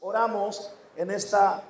Oramos en esta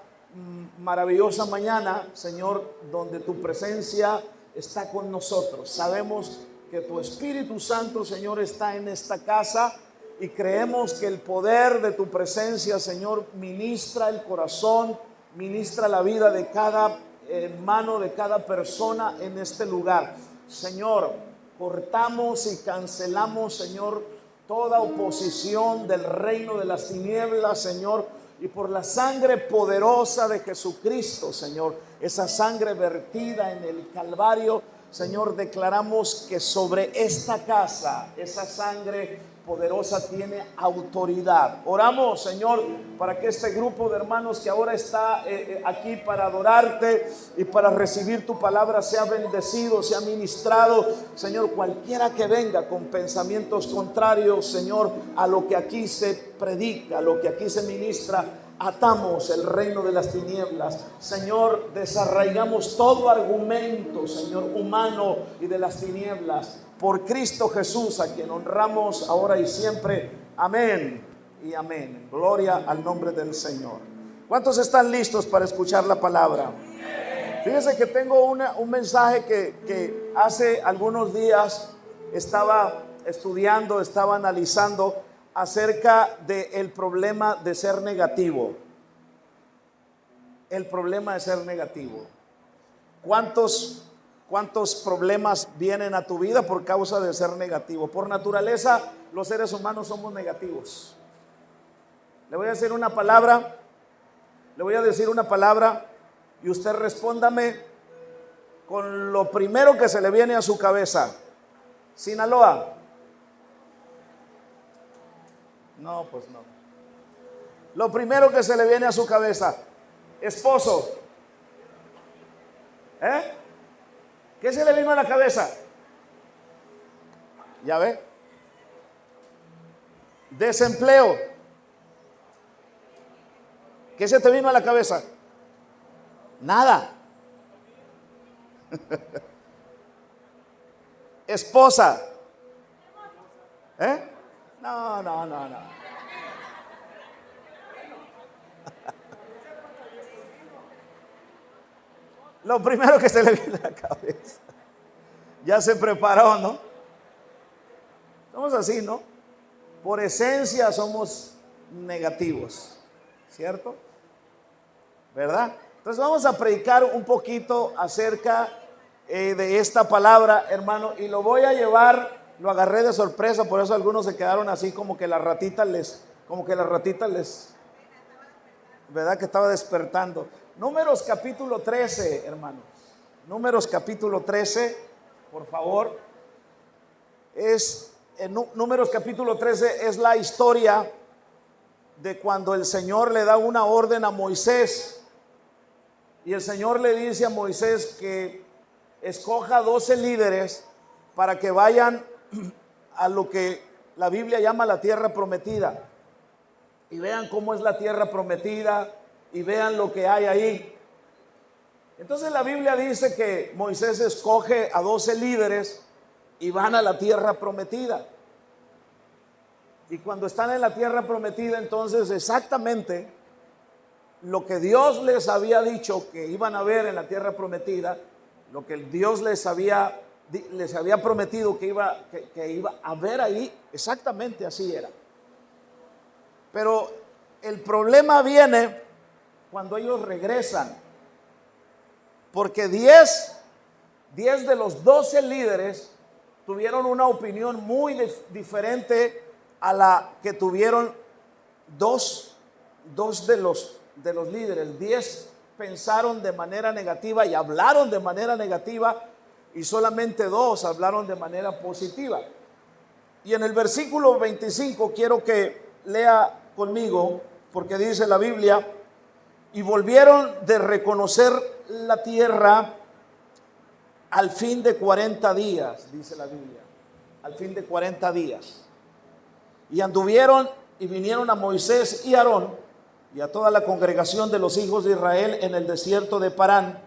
maravillosa mañana, Señor, donde tu presencia está con nosotros. Sabemos que tu Espíritu Santo, Señor, está en esta casa y creemos que el poder de tu presencia, Señor, ministra el corazón, ministra la vida de cada hermano, de cada persona en este lugar. Señor, cortamos y cancelamos, Señor, toda oposición del reino de las tinieblas, Señor, y por la sangre poderosa de Jesucristo, Señor, esa sangre vertida en el Calvario, Señor, declaramos que sobre esta casa, esa sangre poderosa tiene autoridad. Oramos, Señor, para que este grupo de hermanos que ahora está aquí para adorarte y para recibir tu palabra sea bendecido, sea ministrado. Señor, cualquiera que venga con pensamientos contrarios, Señor, a lo que aquí se predica, a lo que aquí se ministra, atamos el reino de las tinieblas. Señor, desarraigamos todo argumento, Señor, humano y de las tinieblas, por Cristo Jesús, a quien honramos ahora y siempre. Amén y amén. Gloria al nombre del Señor. ¿Cuántos están listos para escuchar la palabra? Fíjense que tengo un mensaje que hace algunos días estaba estudiando, estaba analizando acerca del problema de ser negativo. El problema de ser negativo. ¿Cuántos problemas vienen a tu vida por causa de ser negativo? Por naturaleza, los seres humanos somos negativos. Le voy a decir una palabra y usted respóndame con lo primero que se le viene a su cabeza. Sinaloa. No, pues no. Lo primero que se le viene a su cabeza. Esposo. ¿Qué se le vino a la cabeza? ¿Ya ve? Desempleo. ¿Qué se te vino a la cabeza? Nada. Esposa. No. Lo primero que se le viene a la cabeza. Ya se preparó, ¿no? Somos así, ¿no? Por esencia somos negativos, ¿cierto? ¿Verdad? Entonces vamos a predicar un poquito acerca de esta palabra, hermano, y lo voy a llevar, lo agarré de sorpresa, por eso algunos se quedaron así como que la ratita les, ¿verdad? Que estaba despertando. Números capítulo 13, hermanos. Números capítulo 13, por favor. Números capítulo 13 es la historia de cuando el Señor le da una orden a Moisés. Y el Señor le dice a Moisés que escoja 12 líderes para que vayan a lo que la Biblia llama la tierra prometida. Y vean cómo es la tierra prometida y vean lo que hay ahí. Entonces la Biblia dice que Moisés escoge a 12 líderes y van a la tierra prometida. Y cuando están en la tierra prometida, entonces exactamente lo que Dios les había dicho que iban a ver en la tierra prometida, lo que Dios les había prometido que iba a ver ahí, exactamente así era. Pero el problema viene cuando ellos regresan, porque 10 de los 12 líderes tuvieron una opinión muy diferente a la que tuvieron dos de los líderes. 10 pensaron de manera negativa y hablaron de manera negativa, y solamente 2 hablaron de manera positiva. Y en el versículo 25 quiero que lea conmigo, porque dice la Biblia: y volvieron de reconocer la tierra al fin de 40 días, dice la Biblia, al fin de 40 días. Y anduvieron y vinieron a Moisés y Aarón y a toda la congregación de los hijos de Israel en el desierto de Parán,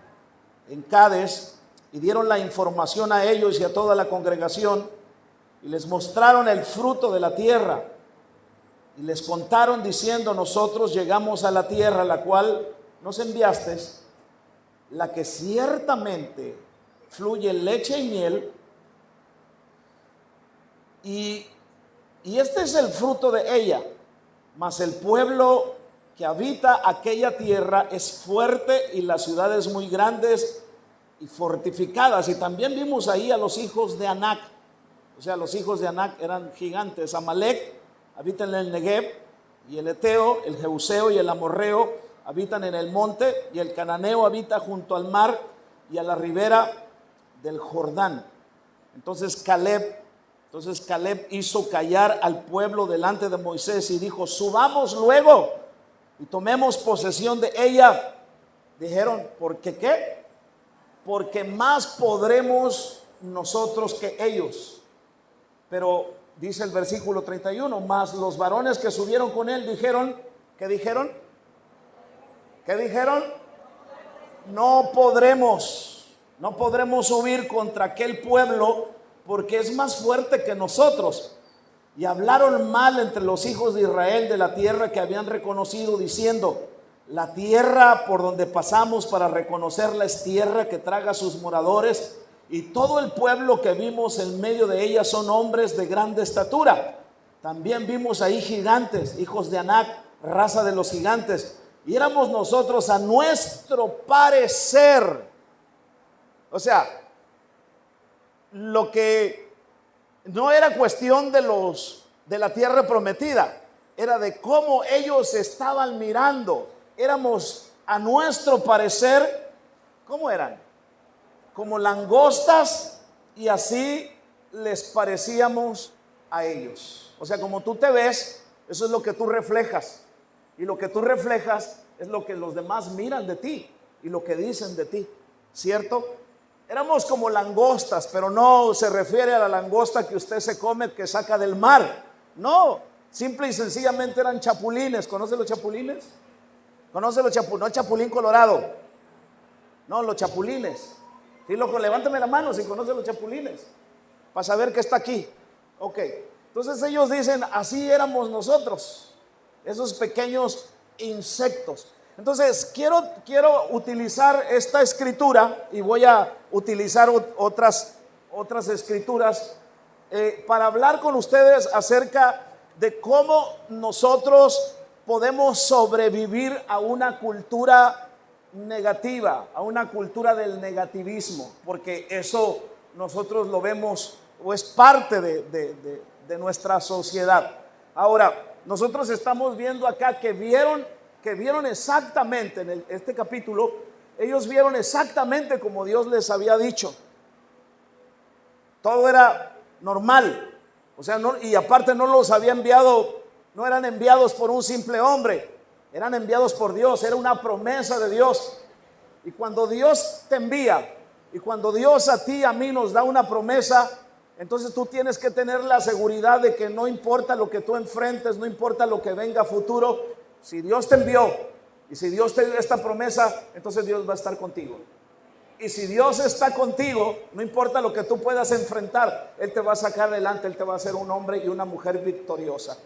en Cades, y dieron la información a ellos y a toda la congregación, y les mostraron el fruto de la tierra. Y les contaron diciendo: nosotros llegamos a la tierra a la cual nos enviaste, la que ciertamente fluye leche y miel, y este es el fruto de ella. Mas el pueblo que habita aquella tierra es fuerte, y las ciudades muy grandes y fortificadas. Y también vimos ahí a los hijos de Anac. O sea, los hijos de Anac eran gigantes. Amalek habita en el Negev, y el Eteo, el Jebuseo y el Amorreo habitan en el monte, y el Cananeo habita junto al mar y a la ribera del Jordán. Entonces Caleb hizo callar al pueblo delante de Moisés y dijo: subamos luego y tomemos posesión de ella. Dijeron: ¿por qué qué? Porque más podremos nosotros que ellos. Pero dice el versículo 31, mas los varones que subieron con él dijeron, ¿qué dijeron? ¿Qué dijeron? No podremos subir contra aquel pueblo, porque es más fuerte que nosotros. Y hablaron mal entre los hijos de Israel de la tierra que habían reconocido, diciendo: la tierra por donde pasamos para reconocerla es tierra que traga a sus moradores, y todo el pueblo que vimos en medio de ella son hombres de grande estatura. También vimos ahí gigantes, hijos de Anac, raza de los gigantes, y éramos nosotros a nuestro parecer. O sea, lo que no era cuestión de la tierra prometida, era de cómo ellos estaban mirando. Éramos a nuestro parecer, ¿cómo eran? Como langostas, y así les parecíamos a ellos. O sea, como tú te ves, eso es lo que tú reflejas, y lo que tú reflejas es lo que los demás miran de ti y lo que dicen de ti, ¿cierto? Éramos como langostas, pero no se refiere a la langosta que usted se come, que saca del mar. No, simple y sencillamente eran chapulines. ¿Conoce los chapulines? ¿Conoce los chapulines? No el chapulín colorado, no, los chapulines. Sí, loco, levántame la mano si conoce los chapulines, para saber que está aquí. Ok, entonces ellos dicen: así éramos nosotros, esos pequeños insectos. Entonces quiero utilizar esta escritura, y voy a utilizar otras escrituras para hablar con ustedes acerca de cómo nosotros podemos sobrevivir a una cultura negativa, a una cultura del negativismo, porque eso nosotros lo vemos, o es parte de nuestra sociedad. Ahora, nosotros estamos viendo acá que vieron exactamente en este capítulo, ellos vieron exactamente como Dios les había dicho. Todo era normal, o sea, y aparte no los había enviado, no eran enviados por un simple hombre, eran enviados por Dios, era una promesa de Dios. Y cuando Dios te envía, y cuando Dios a ti y a mí nos da una promesa, entonces tú tienes que tener la seguridad de que no importa lo que tú enfrentes, no importa lo que venga a futuro, si Dios te envió y si Dios te dio esta promesa, entonces Dios va a estar contigo. Y si Dios está contigo, no importa lo que tú puedas enfrentar, Él te va a sacar adelante, Él te va a hacer un hombre y una mujer victoriosa.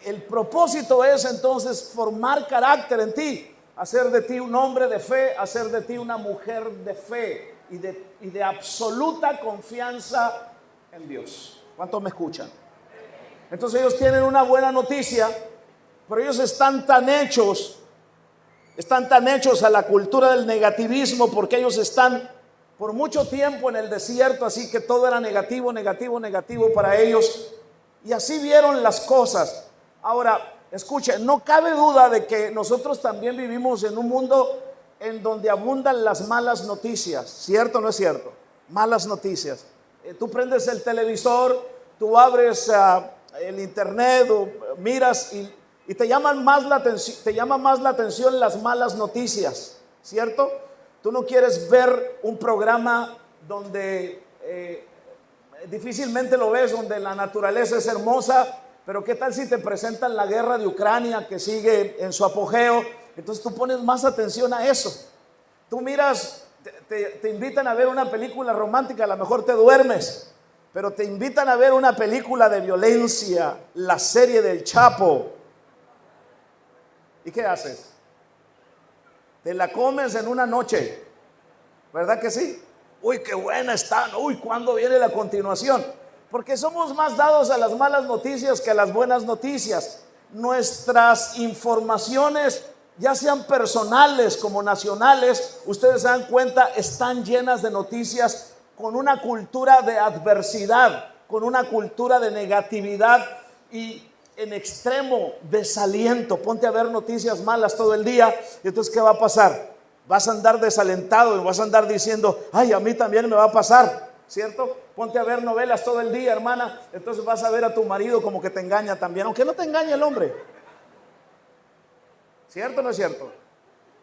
El propósito es entonces formar carácter en ti, hacer de ti un hombre de fe, hacer de ti una mujer de fe y de absoluta confianza en Dios. ¿Cuántos me escuchan? Entonces ellos tienen una buena noticia, pero ellos están tan hechos a la cultura del negativismo, porque ellos están por mucho tiempo en el desierto, así que todo era negativo, negativo, negativo para ellos, y así vieron las cosas. Ahora, escuche, no cabe duda de que nosotros también vivimos en un mundo en donde abundan las malas noticias, ¿cierto o no es cierto? Malas noticias. Tú prendes el televisor, tú abres el internet o miras y te llama más la atención las malas noticias, ¿cierto? Tú no quieres ver un programa donde difícilmente lo ves, donde la naturaleza es hermosa, pero ¿qué tal si te presentan la guerra de Ucrania que sigue en su apogeo? Entonces tú pones más atención a eso. Tú miras, te invitan a ver una película romántica, a lo mejor te duermes, pero te invitan a ver una película de violencia, la serie del Chapo, ¿Y qué haces? Te la comes en una noche, ¿verdad que sí? Uy, qué buena está. Uy, ¿cuándo viene la continuación? Porque somos más dados a las malas noticias que a las buenas noticias. Nuestras informaciones, ya sean personales como nacionales, ustedes se dan cuenta, están llenas de noticias con una cultura de adversidad, con una cultura de negatividad y en extremo desaliento. Ponte a ver noticias malas todo el día y entonces ¿qué va a pasar? Vas a andar desalentado y vas a andar diciendo, ay, a mí también me va a pasar, ¿cierto? Ponte a ver novelas todo el día, hermana, entonces vas a ver a tu marido como que te engaña también, aunque no te engañe el hombre. ¿Cierto o no es cierto?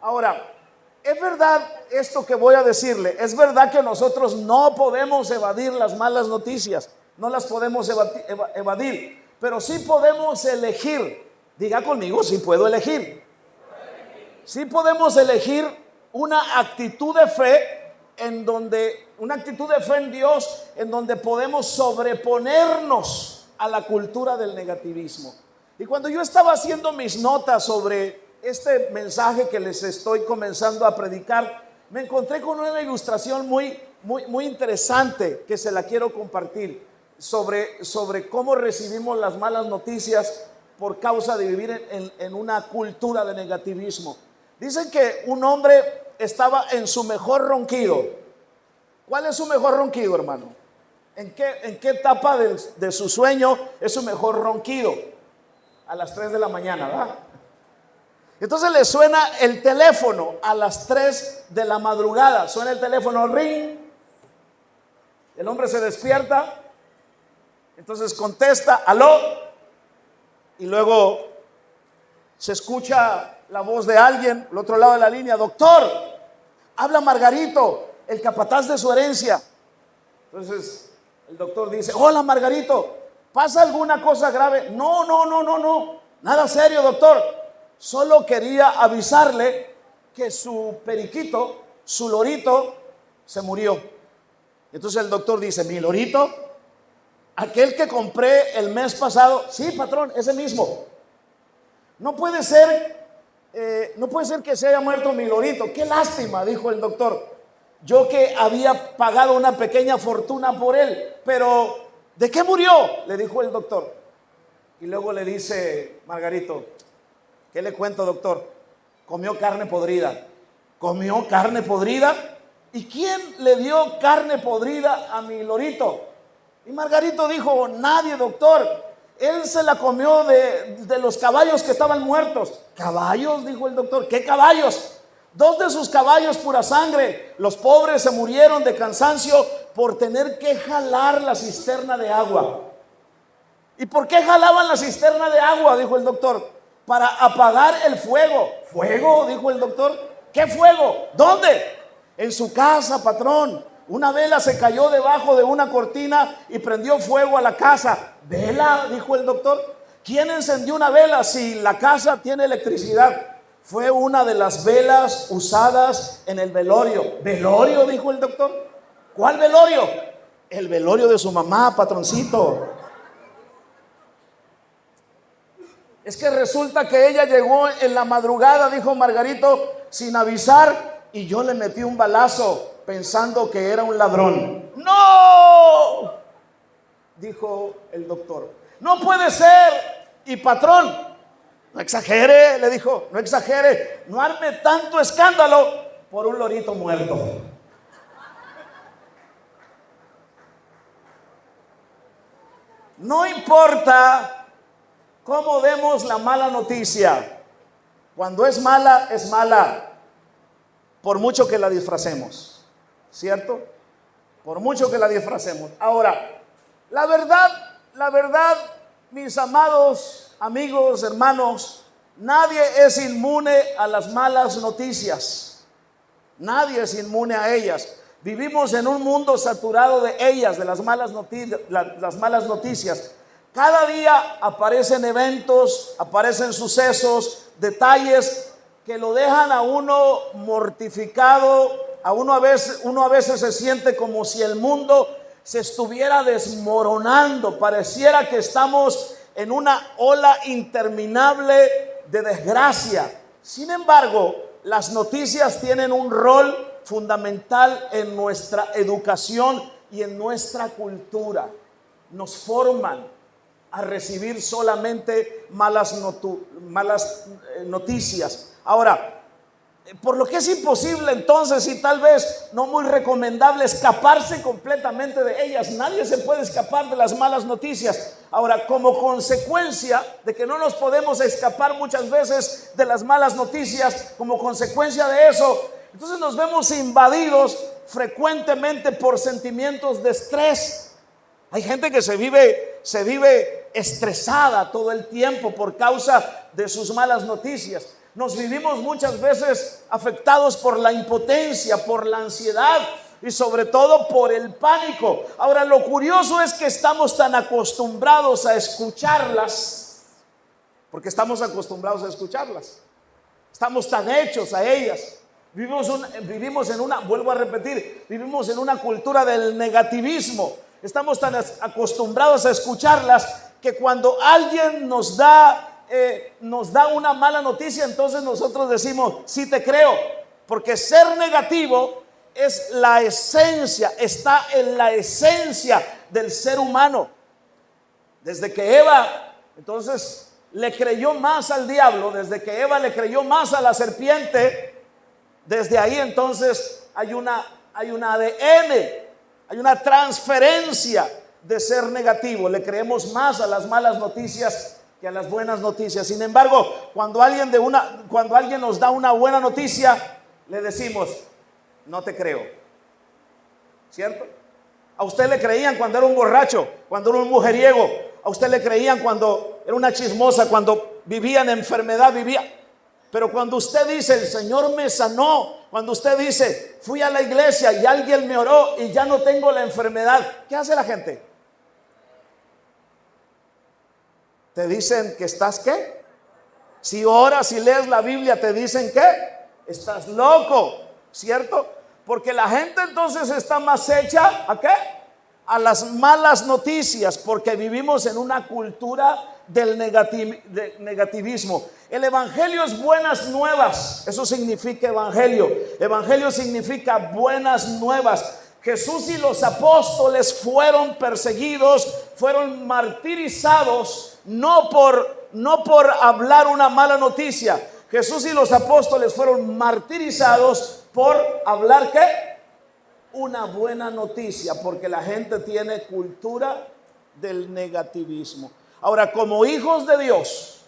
Ahora, es verdad esto que voy a decirle, es verdad que nosotros no podemos evadir las malas noticias, no las podemos evadir, pero sí podemos elegir. Diga conmigo, sí puedo elegir. Sí podemos elegir una actitud de fe una actitud de fe en Dios, en donde podemos sobreponernos a la cultura del negativismo. Y cuando yo estaba haciendo mis notas sobre este mensaje que les estoy comenzando a predicar, me encontré con una ilustración muy interesante que se la quiero compartir sobre cómo recibimos las malas noticias por causa de vivir en una cultura de negativismo. Dicen que un hombre estaba en su mejor ronquido. ¿Cuál es su mejor ronquido, hermano? ¿En qué etapa de su sueño es su mejor ronquido? A las 3 de la mañana, ¿verdad? Entonces le suena el teléfono a las 3 de la madrugada. Suena el teléfono, ring. El hombre se despierta. Entonces contesta, aló. Y luego se escucha la voz de alguien al otro lado de la línea. Doctor, habla Margarito, el capataz de su herencia. Entonces el doctor dice, hola Margarito, ¿pasa alguna cosa grave? No, nada serio, doctor. Solo quería avisarle que su periquito, su lorito, se murió. Entonces el doctor dice, ¿mi lorito? Aquel que compré el mes pasado. Sí, patrón, ese mismo. No puede ser que se haya muerto mi lorito. Qué lástima, dijo el doctor. Yo que había pagado una pequeña fortuna por él. Pero, ¿de qué murió? Le dijo el doctor. Y luego le dice Margarito, ¿qué le cuento, doctor? Comió carne podrida. ¿Comió carne podrida? ¿Y quién le dio carne podrida a mi lorito? Y Margarito dijo, nadie, doctor. Él se la comió de los caballos que estaban muertos. ¿Caballos? Dijo el doctor. ¿Qué caballos? 2 de sus caballos, pura sangre. Los pobres se murieron de cansancio por tener que jalar la cisterna de agua. ¿Y por qué jalaban la cisterna de agua? Dijo el doctor. Para apagar el fuego. ¿Fuego? Dijo el doctor. ¿Qué fuego? ¿Dónde? En su casa, patrón. Una vela se cayó debajo de una cortina y prendió fuego a la casa. ¿Vela? Dijo el doctor. ¿Quién encendió una vela si la casa tiene electricidad? Fue una de las velas usadas en el velorio. ¿Velorio? Dijo el doctor. ¿Cuál velorio? El velorio de su mamá, patroncito. Es que resulta que ella llegó en la madrugada, dijo Margarito, sin avisar, y yo le metí un balazo pensando que era un ladrón. ¡No! Dijo el doctor. No puede ser. Y patrón, no exagere, le dijo, no exagere, no arme tanto escándalo por un lorito muerto. No importa cómo demos la mala noticia, cuando es mala, por mucho que la disfracemos, ¿cierto? Por mucho que la disfracemos. Ahora, la verdad, mis amados amigos, hermanos, nadie es inmune a las malas noticias. Nadie es inmune a ellas. Vivimos en un mundo saturado de ellas, de las malas noticias. Cada día aparecen eventos, aparecen sucesos, detalles que lo dejan a uno mortificado. Uno a veces se siente como si el mundo se estuviera desmoronando. Pareciera que estamos en una ola interminable de desgracia. Sin embargo, las noticias tienen un rol fundamental en nuestra educación y en nuestra cultura. Nos forman a recibir solamente malas noticias. Ahora, por lo que es imposible entonces y tal vez no muy recomendable escaparse completamente de ellas. Nadie se puede escapar de las malas noticias. Ahora, como consecuencia de que no nos podemos escapar muchas veces de las malas noticias, como consecuencia de eso, entonces nos vemos invadidos frecuentemente por sentimientos de estrés. Hay gente que se vive estresada todo el tiempo por causa de sus malas noticias. Nos vivimos muchas veces afectados por la impotencia, por la ansiedad y sobre todo por el pánico. Ahora, lo curioso es que estamos tan acostumbrados a escucharlas, porque estamos acostumbrados a escucharlas. Estamos tan hechos a ellas. Vivimos en una, vuelvo a repetir, vivimos en una cultura del negativismo. Estamos tan acostumbrados a escucharlas que cuando alguien nos da una mala noticia, entonces nosotros decimos, sí te creo, porque ser negativo es la esencia, está en la esencia del ser humano. Desde que Eva, entonces, le creyó más al diablo, desde que Eva le creyó más a la serpiente, desde ahí entonces hay un ADN, hay una transferencia de ser negativo. Le creemos más a las malas noticias que a las buenas noticias. Sin embargo, cuando alguien nos da una buena noticia, le decimos, no te creo. ¿Cierto? A usted le creían cuando era un borracho, cuando era un mujeriego. A usted le creían cuando era una chismosa, cuando vivía en enfermedad, Pero cuando usted dice, el Señor me sanó, cuando usted dice, fui a la iglesia y alguien me oró y ya no tengo la enfermedad, ¿qué hace la gente? Te dicen que estás ¿qué? Si oras y lees la Biblia, te dicen ¿qué? Estás loco, ¿cierto? Porque la gente entonces está más hecha ¿a qué? A las malas noticias, porque vivimos en una cultura del negativismo. El evangelio es buenas nuevas. Eso significa evangelio. Evangelio significa buenas nuevas. Jesús y los apóstoles fueron perseguidos, fueron martirizados, no por hablar una mala noticia. Jesús y los apóstoles fueron martirizados por hablar ¿qué? Una buena noticia, porque la gente tiene cultura del negativismo. Ahora, como hijos de Dios,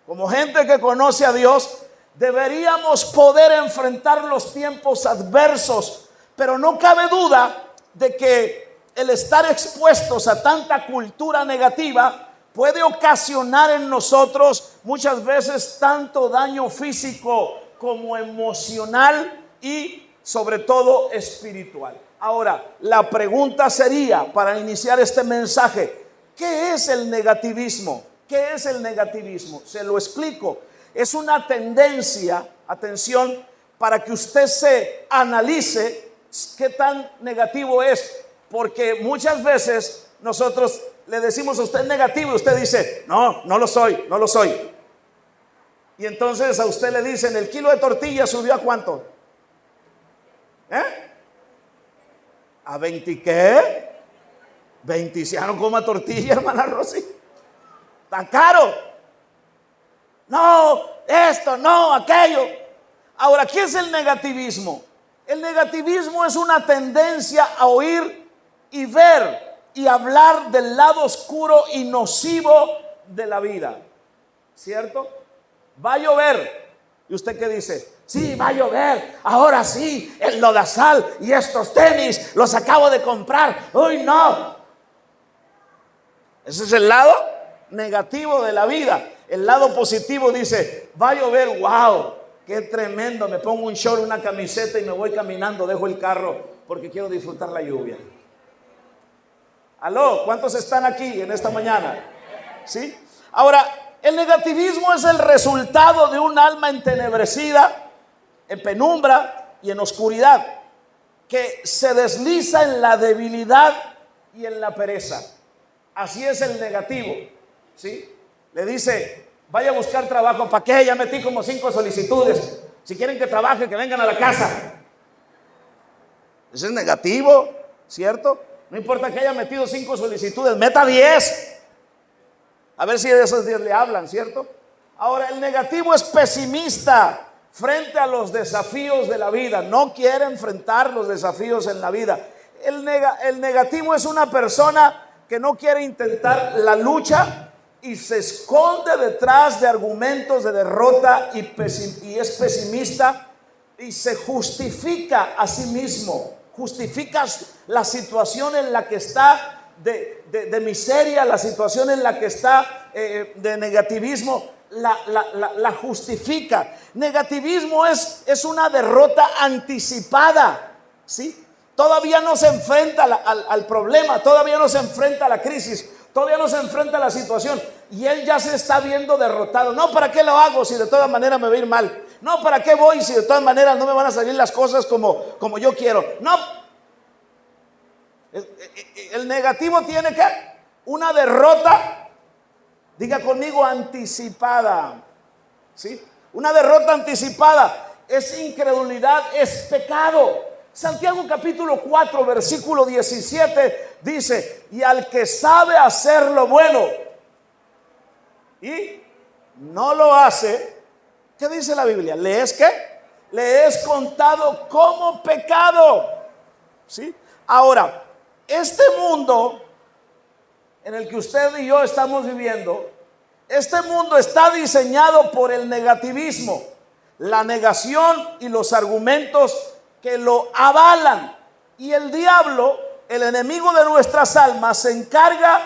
como gente que conoce a Dios, deberíamos poder enfrentar los tiempos adversos, pero no cabe duda de que el estar expuestos a tanta cultura negativa puede ocasionar en nosotros muchas veces tanto daño físico como emocional y sobre todo espiritual. Ahora, la pregunta sería, para iniciar este mensaje, ¿qué es el negativismo? ¿Qué es el negativismo? Se lo explico. Es una tendencia, atención, para que usted se analice qué tan negativo es, porque muchas veces nosotros le decimos a usted negativo y usted dice, no lo soy. Y entonces a usted le dicen, el kilo de tortilla subió ¿a cuánto? ¿A 20 qué? 20, ya no coma tortilla, hermana Rosy. Tan caro. No, esto, no, aquello. Ahora, ¿qué es el negativismo? El negativismo es una tendencia a oír y ver y hablar del lado oscuro y nocivo de la vida. ¿Cierto? Va a llover. ¿Y usted qué dice? Sí, va a llover. Ahora sí, el lodazal y estos tenis los acabo de comprar. ¡Uy, no! Ese es el lado negativo de la vida. El lado positivo dice, va a llover, wow, qué tremendo. Me pongo un short, una camiseta y me voy caminando, dejo el carro porque quiero disfrutar la lluvia. ¿Aló? ¿Cuántos están aquí en esta mañana? ¿Sí? Ahora, el negativismo es el resultado de un alma entenebrecida, en penumbra y en oscuridad, que se desliza en la debilidad y en la pereza. Así es el negativo, ¿sí? Le dice, vaya a buscar trabajo. ¿Para qué? Ya metí como 5 solicitudes. Si quieren que trabaje, que vengan a la casa. Eso es negativo, ¿cierto? No importa que haya metido 5 solicitudes, meta 10. A ver si de esos 10 le hablan, ¿cierto? Ahora, el negativo es pesimista frente a los desafíos de la vida. No quiere enfrentar los desafíos en la vida. El negativo es una persona que no quiere intentar la lucha y se esconde detrás de argumentos de derrota y es pesimista y se justifica a sí mismo. Justifica la situación en la que está de miseria, la situación en la que está de negativismo, la justifica. Negativismo es una derrota anticipada, ¿sí? Todavía no se enfrenta al problema, todavía no se enfrenta a la crisis, todavía no se enfrenta a la situación y él ya se está viendo derrotado. No, ¿para qué lo hago si de todas maneras me va a ir mal? No, ¿para qué voy si de todas maneras no me van a salir las cosas como yo quiero? No. El negativo tiene que una derrota, diga conmigo, anticipada, ¿sí? Una derrota anticipada es incredulidad, es pecado. Santiago capítulo 4 versículo 17 dice: y al que sabe hacer lo bueno y no lo hace, ¿qué dice la Biblia? ¿Le es qué? Le es contado como pecado, ¿sí? Ahora, este mundo en el que usted y yo estamos viviendo, este mundo está diseñado por el negativismo, la negación y los argumentos que lo avalan. Y el diablo, el enemigo de nuestras almas, se encarga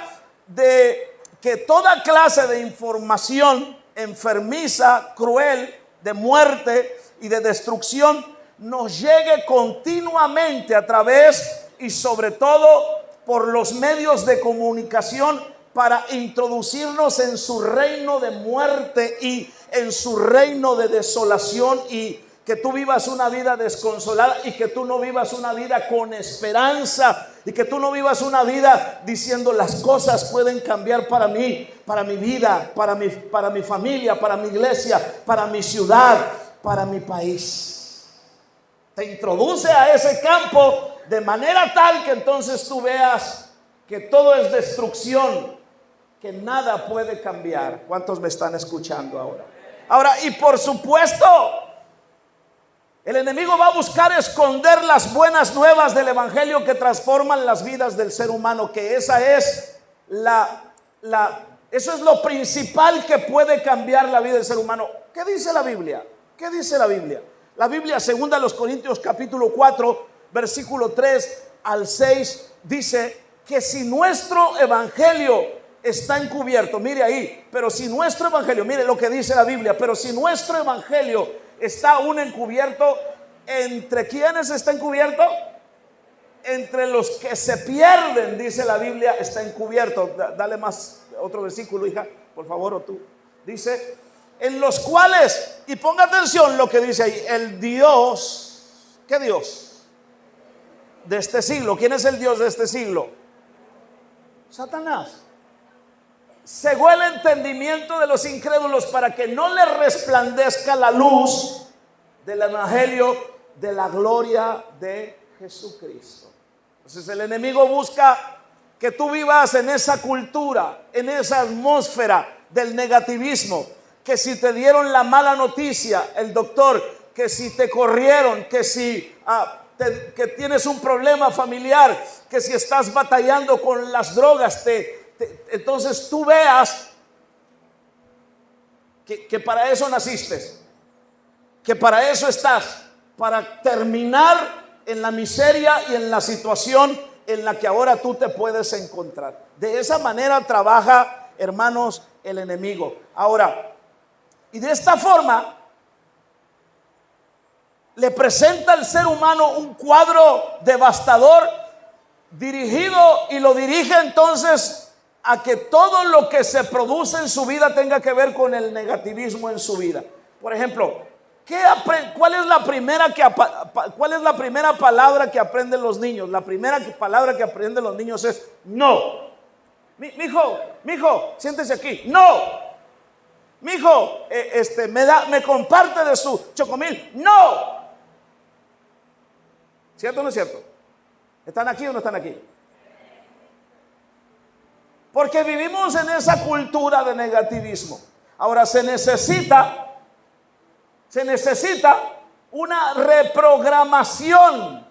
de que toda clase de información enfermiza, cruel, de muerte y de destrucción nos llegue continuamente a través y sobre todo por los medios de comunicación para introducirnos en su reino de muerte y en su reino de desolación, y que tú vivas una vida desconsolada y que tú no vivas una vida con esperanza y que tú no vivas una vida diciendo las cosas pueden cambiar para mí, para mi vida, para mi familia, para mi iglesia, para mi ciudad, para mi país. Te introduce a ese campo de manera tal que entonces tú veas que todo es destrucción, que nada puede cambiar. ¿Cuántos me están escuchando ahora? Ahora, y por supuesto, el enemigo va a buscar esconder las buenas nuevas del evangelio que transforman las vidas del ser humano, que esa es eso es lo principal que puede cambiar la vida del ser humano. ¿Qué dice la Biblia? ¿Qué dice la Biblia? La Biblia, segunda a los Corintios capítulo 4, versículo 3 al 6, dice que si nuestro evangelio está encubierto, mire ahí, pero si nuestro evangelio, mire lo que dice la Biblia, pero si nuestro evangelio está aún encubierto, ¿entre quiénes está encubierto? Entre los que se pierden, dice la Biblia, está encubierto. Dale más, otro versículo, hija, por favor, o tú. Dice, en los cuales, y ponga atención lo que dice ahí, el Dios, ¿qué Dios? De este siglo. ¿Quién es el Dios de este siglo? Satanás. Cegó el entendimiento de los incrédulos para que no les resplandezca la luz del evangelio de la gloria de Jesucristo. Entonces el enemigo busca que tú vivas en esa cultura, en esa atmósfera del negativismo, que si te dieron la mala noticia, el doctor, que si te corrieron, que si que tienes un problema familiar, que si estás batallando con las drogas, entonces tú veas que para eso naciste, que para eso estás, para terminar en la miseria y en la situación en la que ahora tú te puedes encontrar. De esa manera trabaja, hermanos, el enemigo. Ahora, y de esta forma le presenta al ser humano un cuadro devastador dirigido, y lo dirige entonces a que todo lo que se produce en su vida tenga que ver con el negativismo en su vida. Por ejemplo, ¿cuál es la primera palabra que aprenden los niños? La primera palabra que aprenden los niños es no. Mi hijo, siéntese aquí. No. mijo, me comparte de su chocomil. No. ¿Cierto o no es cierto? ¿Están aquí o no están aquí? Porque vivimos en esa cultura de negativismo. Ahora se necesita una reprogramación,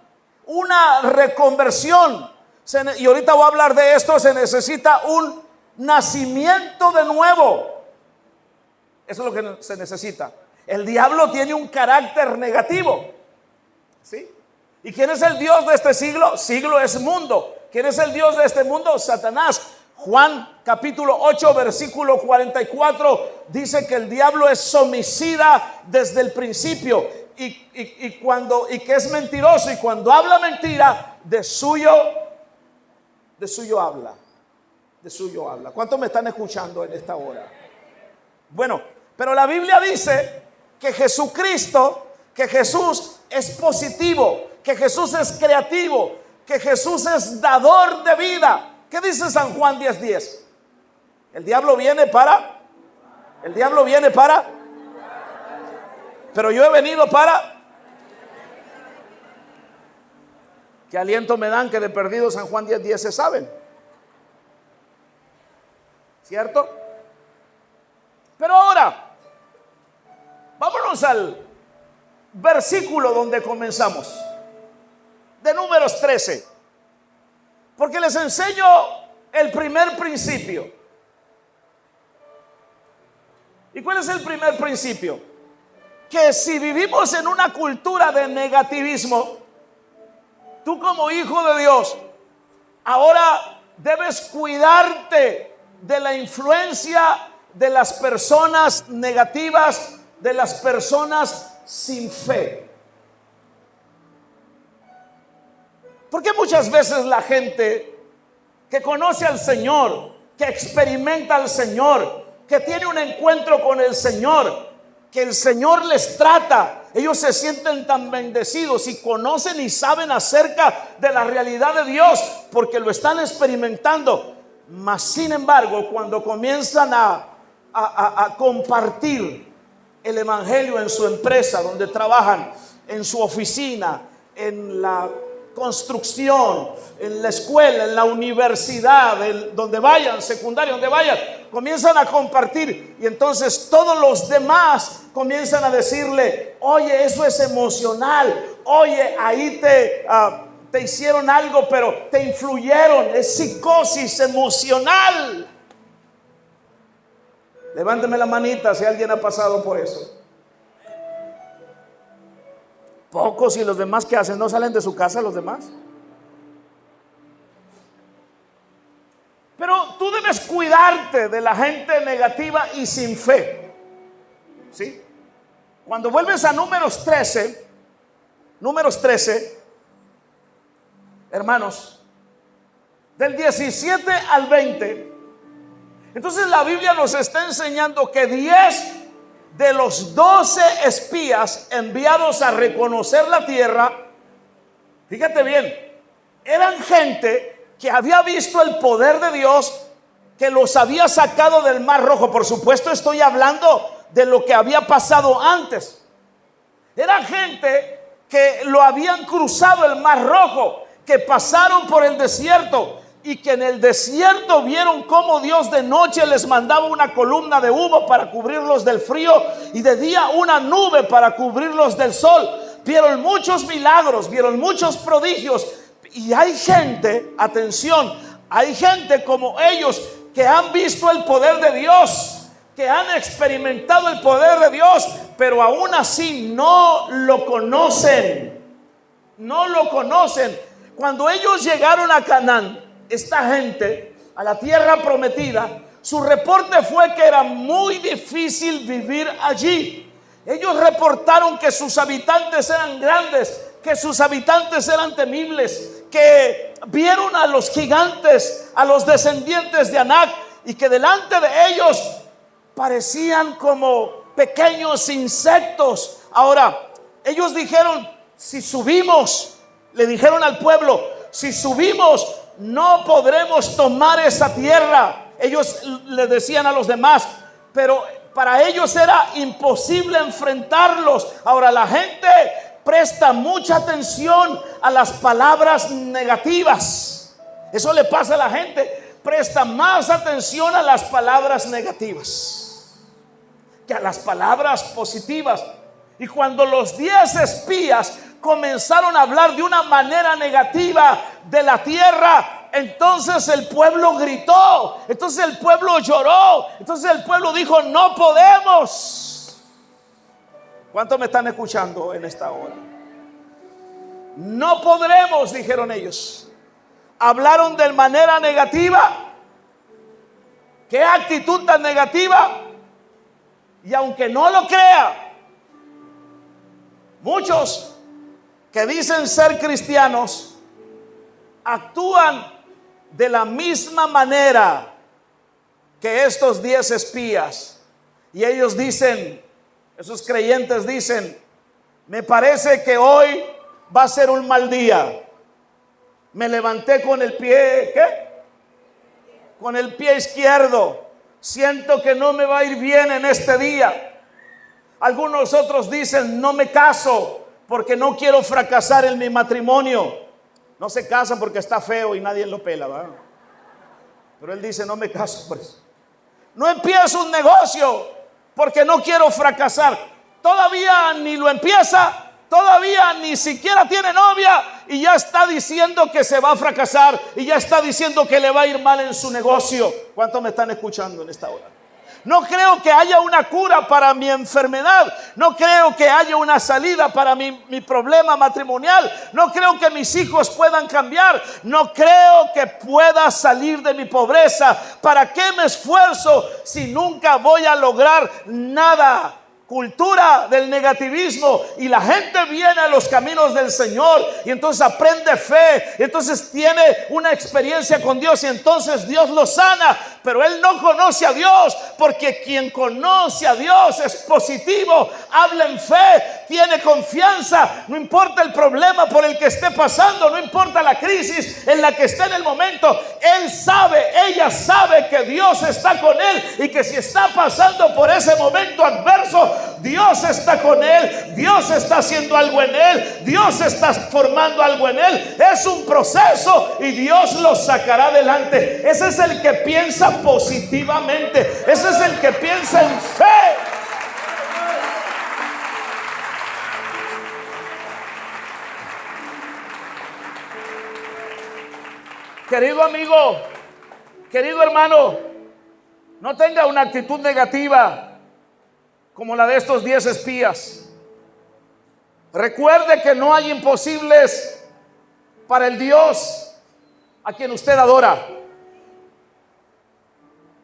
una reconversión. Y ahorita voy a hablar de esto. Se necesita un nacimiento de nuevo. Eso es lo que se necesita. El diablo tiene un carácter negativo, ¿sí? ¿Y quién es el Dios de este siglo? Siglo es mundo. ¿Quién es el Dios de este mundo? Satanás. Juan capítulo 8 versículo 44 dice que el diablo es homicida desde el principio y que es mentiroso, y cuando habla mentira, de suyo habla. De suyo habla. ¿Cuántos me están escuchando en esta hora? Bueno, pero la Biblia dice que Jesucristo, que Jesús es positivo, que Jesús es creativo, que Jesús es dador de vida. ¿Qué dice San Juan 10:10? El diablo viene para, pero yo he venido para. ¿Qué aliento me dan que de perdido San Juan 10:10 se saben? ¿Cierto? Pero ahora, vámonos al versículo donde comenzamos, de Números 13. Porque les enseño el primer principio. ¿Y cuál es el primer principio? Que si vivimos en una cultura de negativismo, tú como hijo de Dios, ahora debes cuidarte de la influencia de las personas negativas, de las personas sin fe. Porque muchas veces la gente que conoce al Señor, que experimenta al Señor, que tiene un encuentro con el Señor, que el Señor les trata, ellos se sienten tan bendecidos y conocen y saben acerca de la realidad de Dios porque lo están experimentando. Mas sin embargo, cuando comienzan a compartir el evangelio en su empresa donde trabajan, en su oficina, en la construcción, en la escuela, en la universidad, donde vayan, secundaria, donde vayan, comienzan a compartir, y entonces todos los demás comienzan a decirle: oye, eso es emocional, oye, ahí te hicieron algo, pero te influyeron, es psicosis emocional. Levánteme la manita si alguien ha pasado por eso. Pocos. ¿Y los demás qué hacen? ¿No salen de su casa los demás? Pero tú debes cuidarte de la gente negativa y sin fe, ¿sí? Cuando vuelves a Números 13, hermanos, del 17 al 20, entonces la Biblia nos está enseñando que 10 de los 12 espías enviados a reconocer la tierra, fíjate bien, eran gente que había visto el poder de Dios, que los había sacado del Mar Rojo. Por supuesto, estoy hablando de lo que había pasado antes. Era gente que lo habían cruzado el Mar Rojo, que pasaron por el desierto, y que en el desierto vieron cómo Dios de noche les mandaba una columna de humo para cubrirlos del frío, y de día una nube para cubrirlos del sol. Vieron muchos milagros, vieron muchos prodigios. Y hay gente, atención, hay gente como ellos que han visto el poder de Dios, que han experimentado el poder de Dios, pero aún así no lo conocen. No lo conocen. Cuando ellos llegaron a Canaán, esta gente, a la tierra prometida, su reporte fue que era muy difícil vivir allí. Ellos reportaron que sus habitantes eran grandes, que sus habitantes eran temibles, que vieron a los gigantes, a los descendientes de Anac, y que delante de ellos parecían como pequeños insectos. Ahora, ellos dijeron: si subimos, le dijeron al pueblo, si subimos, no podremos tomar esa tierra. Ellos le decían a los demás: pero Para ellos era imposible enfrentarlos. Ahora la gente presta mucha atención a las palabras negativas. Eso le pasa a la gente. Presta más atención a las palabras negativas que a las palabras positivas. Y cuando los 10 espías comenzaron a hablar de una manera negativa de la tierra, entonces el pueblo gritó, entonces el pueblo lloró, entonces el pueblo dijo: no podemos. ¿Cuántos me están escuchando en esta hora? No podremos, dijeron ellos. Hablaron de manera negativa. ¿Qué actitud tan negativa? Y aunque no lo crea, muchos que dicen ser cristianos actúan de la misma manera que estos 10 espías. Y ellos dicen, esos creyentes dicen: me parece que hoy va a ser un mal día. Me levanté con el pie, ¿qué? Con el pie izquierdo. Siento que no me va a ir bien en este día. Algunos otros dicen: no me caso porque no quiero fracasar en mi matrimonio. No se casan porque está feo y nadie lo pela, ¿verdad? Pero él dice: no me caso por eso. No empiezo un negocio porque no quiero fracasar. Todavía ni lo empieza, todavía ni siquiera tiene novia y ya está diciendo que se va a fracasar y ya está diciendo que le va a ir mal en su negocio. ¿Cuántos me están escuchando en esta hora? No creo que haya una cura para mi enfermedad. No creo que haya una salida para mi problema matrimonial. No creo que mis hijos puedan cambiar. No creo que pueda salir de mi pobreza. ¿Para qué me esfuerzo si nunca voy a lograr nada? Cultura del negativismo. Y la gente viene a los caminos del Señor y entonces aprende fe, y entonces tiene una experiencia con Dios y entonces Dios lo sana. Pero él no conoce a Dios, porque quien conoce a Dios es positivo, habla en fe, tiene confianza. No importa el problema por el que esté pasando, no importa la crisis en la que esté en el momento, él sabe, ella sabe que Dios está con él y que si está pasando por ese momento adverso, Dios está con él, Dios está haciendo algo en él, Dios está formando algo en él. Es un proceso y Dios lo sacará adelante. Ese es el que piensa positivamente, ese es el que piensa en fe. Querido amigo, querido hermano, no tenga una actitud negativa como la de estos 10 espías. Recuerde que no hay imposibles para el Dios a quien usted adora.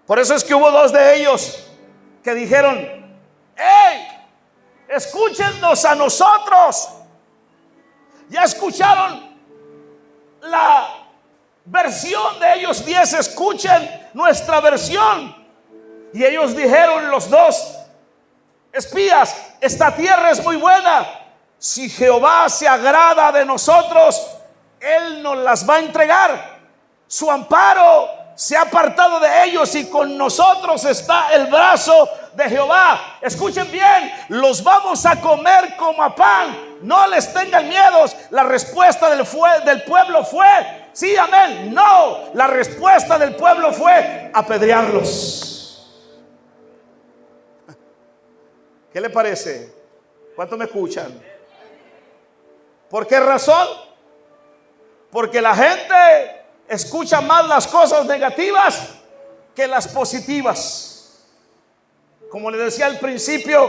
Por eso es que hubo 2 de ellos que dijeron: ¡hey! Escúchennos a nosotros. Ya escucharon la versión de ellos 10, escuchen nuestra versión. Y ellos dijeron, los 2 espías: esta tierra es muy buena. Si Jehová se agrada de nosotros, Él nos las va a entregar. Su amparo se ha apartado de ellos y con nosotros está el brazo de Jehová. Escuchen bien, los vamos a comer como a pan. No les tengan miedos. La respuesta del pueblo fue: sí, amén. No, la respuesta del pueblo fue apedrearlos. ¿Qué le parece? ¿Cuánto me escuchan? ¿Por qué razón? Porque la gente escucha más las cosas negativas que las positivas. Como le decía al principio,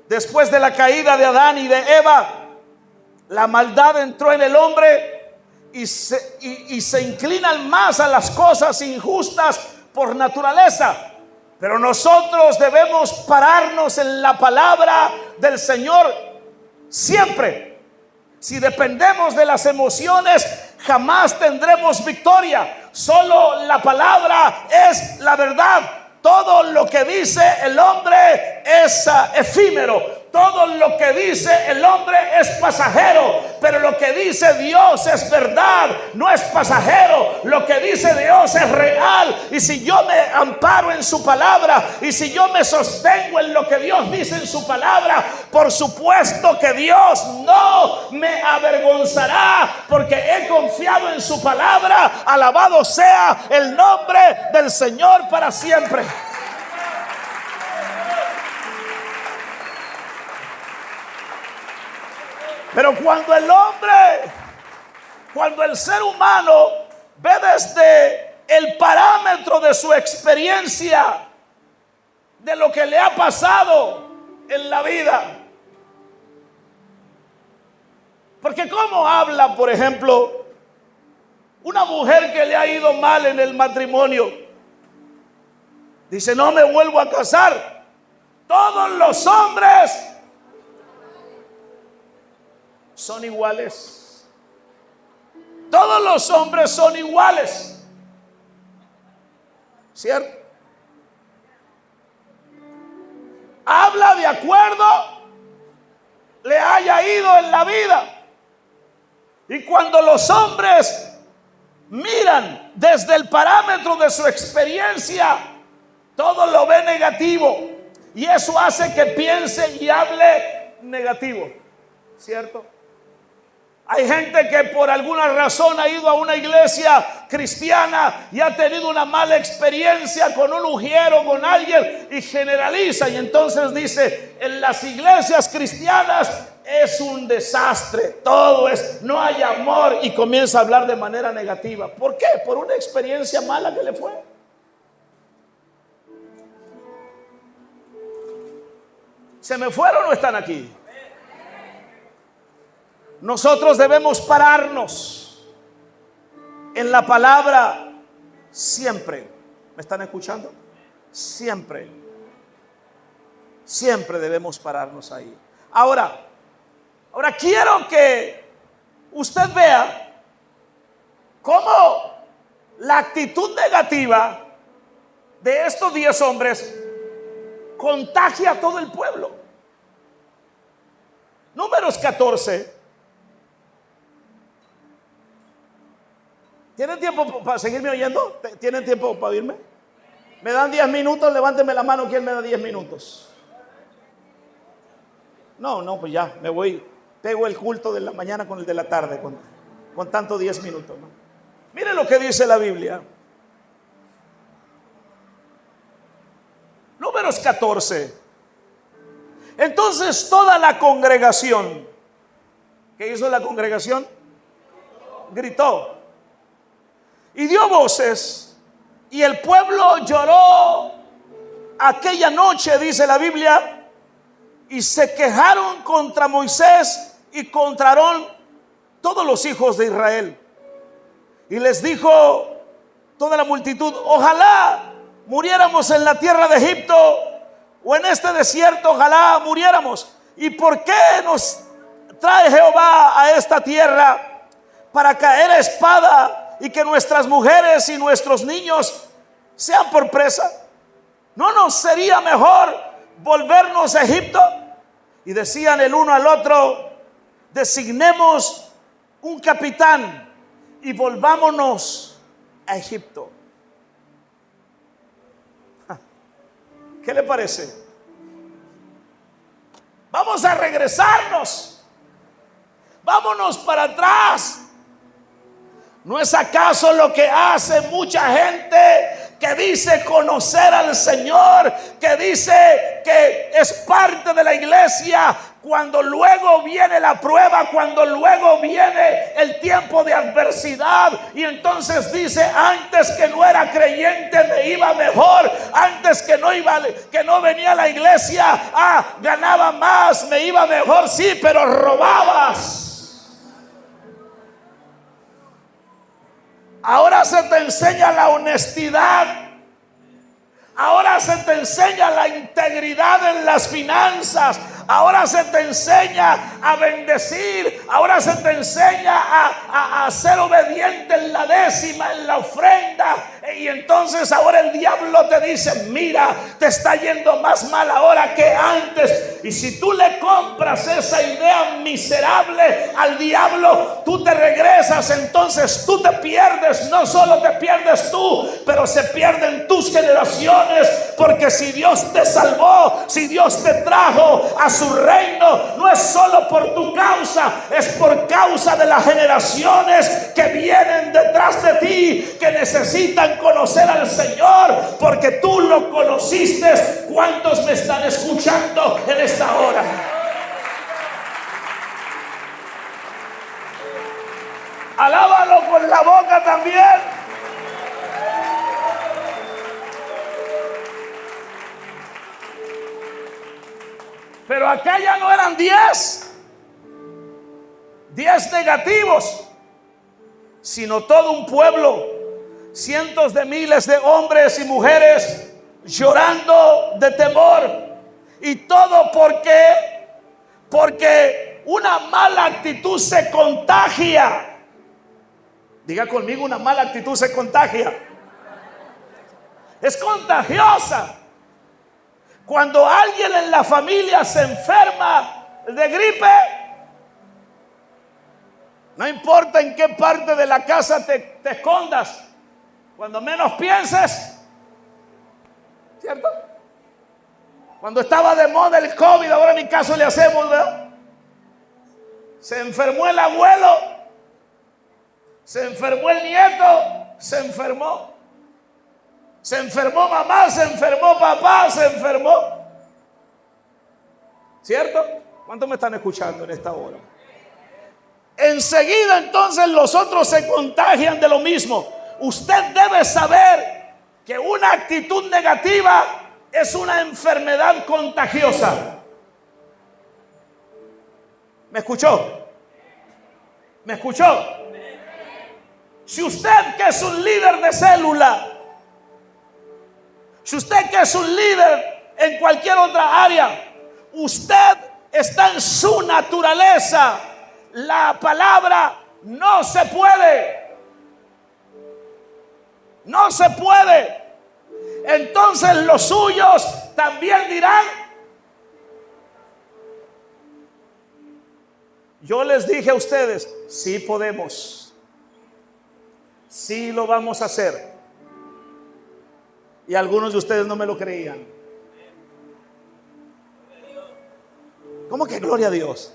después de la caída de Adán y de Eva, la maldad entró en el hombre y se inclinan más a las cosas injustas por naturaleza. Pero nosotros debemos pararnos en la palabra del Señor siempre. Si dependemos de las emociones, jamás tendremos victoria. Solo la palabra es la verdad. Todo lo que dice el hombre es efímero. Todo lo que dice el hombre es pasajero. Pero lo que dice Dios es verdad, no es pasajero. Lo que dice Dios es real. Y si yo me amparo en su palabra, y si yo me sostengo en lo que Dios dice en su palabra, por supuesto que Dios no me avergonzará, porque he confiado en su palabra. Alabado sea el nombre del Señor para siempre. Pero cuando el ser humano ve desde el parámetro de su experiencia, de lo que le ha pasado en la vida, porque ¿cómo habla, por ejemplo, una mujer que le ha ido mal en el matrimonio? Dice: no me vuelvo a casar. Todos los hombres son iguales. Todos los hombres son iguales, ¿cierto? Habla de acuerdo le haya ido en la vida. Y cuando los hombres miran desde el parámetro de su experiencia, todo lo ve negativo, y eso hace que piense y hable negativo, ¿cierto? Hay gente que por alguna razón ha ido a una iglesia cristiana y ha tenido una mala experiencia con un ujiero, con alguien, y generaliza, y entonces dice: en las iglesias cristianas es un desastre, no hay amor, y comienza a hablar de manera negativa. ¿Por qué? Por una experiencia mala que le fue. ¿Se me fueron o están aquí? Nosotros debemos pararnos en la palabra siempre. ¿Me están escuchando? Siempre debemos pararnos ahí. Ahora quiero que usted vea cómo la actitud negativa de estos 10 hombres contagia a todo el pueblo. Números 14. ¿Tienen tiempo para seguirme oyendo? ¿Tienen tiempo para oírme? ¿Me dan 10 minutos? Levánteme la mano. ¿Quién me da 10 minutos? No, pues ya, me voy. Pego el culto de la mañana con el de la tarde, con tanto 10 minutos, ¿no? Miren lo que dice la Biblia. Números 14. Entonces toda la congregación, ¿qué hizo la congregación? Gritó y dio voces, y el pueblo lloró aquella noche, dice la Biblia, y se quejaron contra Moisés y contra Aarón todos los hijos de Israel. Y les dijo toda la multitud: ojalá muriéramos en la tierra de Egipto, o en este desierto, ojalá muriéramos. ¿Y por qué nos trae Jehová a esta tierra? Para caer a espada, y que nuestras mujeres y nuestros niños sean por presa. ¿No nos sería mejor volvernos a Egipto? Y decían el uno al otro: designemos un capitán y volvámonos a Egipto. ¿Qué le parece? Vamos a regresarnos. Vámonos para atrás. ¿No es acaso lo que hace mucha gente que dice conocer al Señor, que dice que es parte de la iglesia, cuando luego viene la prueba, cuando luego viene el tiempo de adversidad, y entonces dice: antes que no era creyente me iba mejor, antes que no venía a la iglesia, ganaba más, me iba mejor? Sí, pero robabas. Ahora se te enseña la honestidad. Ahora se te enseña la integridad en las finanzas. ahora se te enseña a bendecir, ahora se te enseña a ser obediente en la décima, en la ofrenda. Y entonces ahora el diablo te dice: mira, te está yendo más mal ahora que antes. Y si tú le compras esa idea miserable al diablo, tú te regresas, entonces tú te pierdes. No solo te pierdes tú, pero se pierden tus generaciones. Porque si Dios te salvó, si Dios te trajo a su reino, no es solo por tu causa, es por causa de las generaciones que vienen detrás de ti, que necesitan conocer al Señor, porque tú lo conociste. ¿Cuántos me están escuchando en esta hora? Alábalo con la boca también. Pero acá ya no eran 10 negativos, sino todo un pueblo, cientos de miles de hombres y mujeres llorando de temor. Y todo porque una mala actitud se contagia. Diga conmigo: una mala actitud se contagia. Es contagiosa. Cuando alguien en la familia se enferma de gripe, no importa en qué parte de la casa te escondas, cuando menos pienses, ¿cierto? Cuando estaba de moda el COVID, ahora ni caso le hacemos, ¿verdad? Se enfermó el abuelo, se enfermó el nieto, se enfermó. Se enfermó mamá, se enfermó papá, se enfermó. ¿Cierto? ¿Cuántos me están escuchando en esta hora? Enseguida entonces los otros se contagian de lo mismo. Usted debe saber que una actitud negativa es una enfermedad contagiosa. ¿Me escuchó? ¿Me escuchó? Si usted, que es un líder de célula, si usted, que es un líder en cualquier otra área, usted está en su naturaleza, la palabra no se puede. No se puede. Entonces los suyos también dirán: yo les dije a ustedes, sí podemos, sí lo vamos a hacer. Y algunos de ustedes no me lo creían. ¿Cómo que gloria a Dios?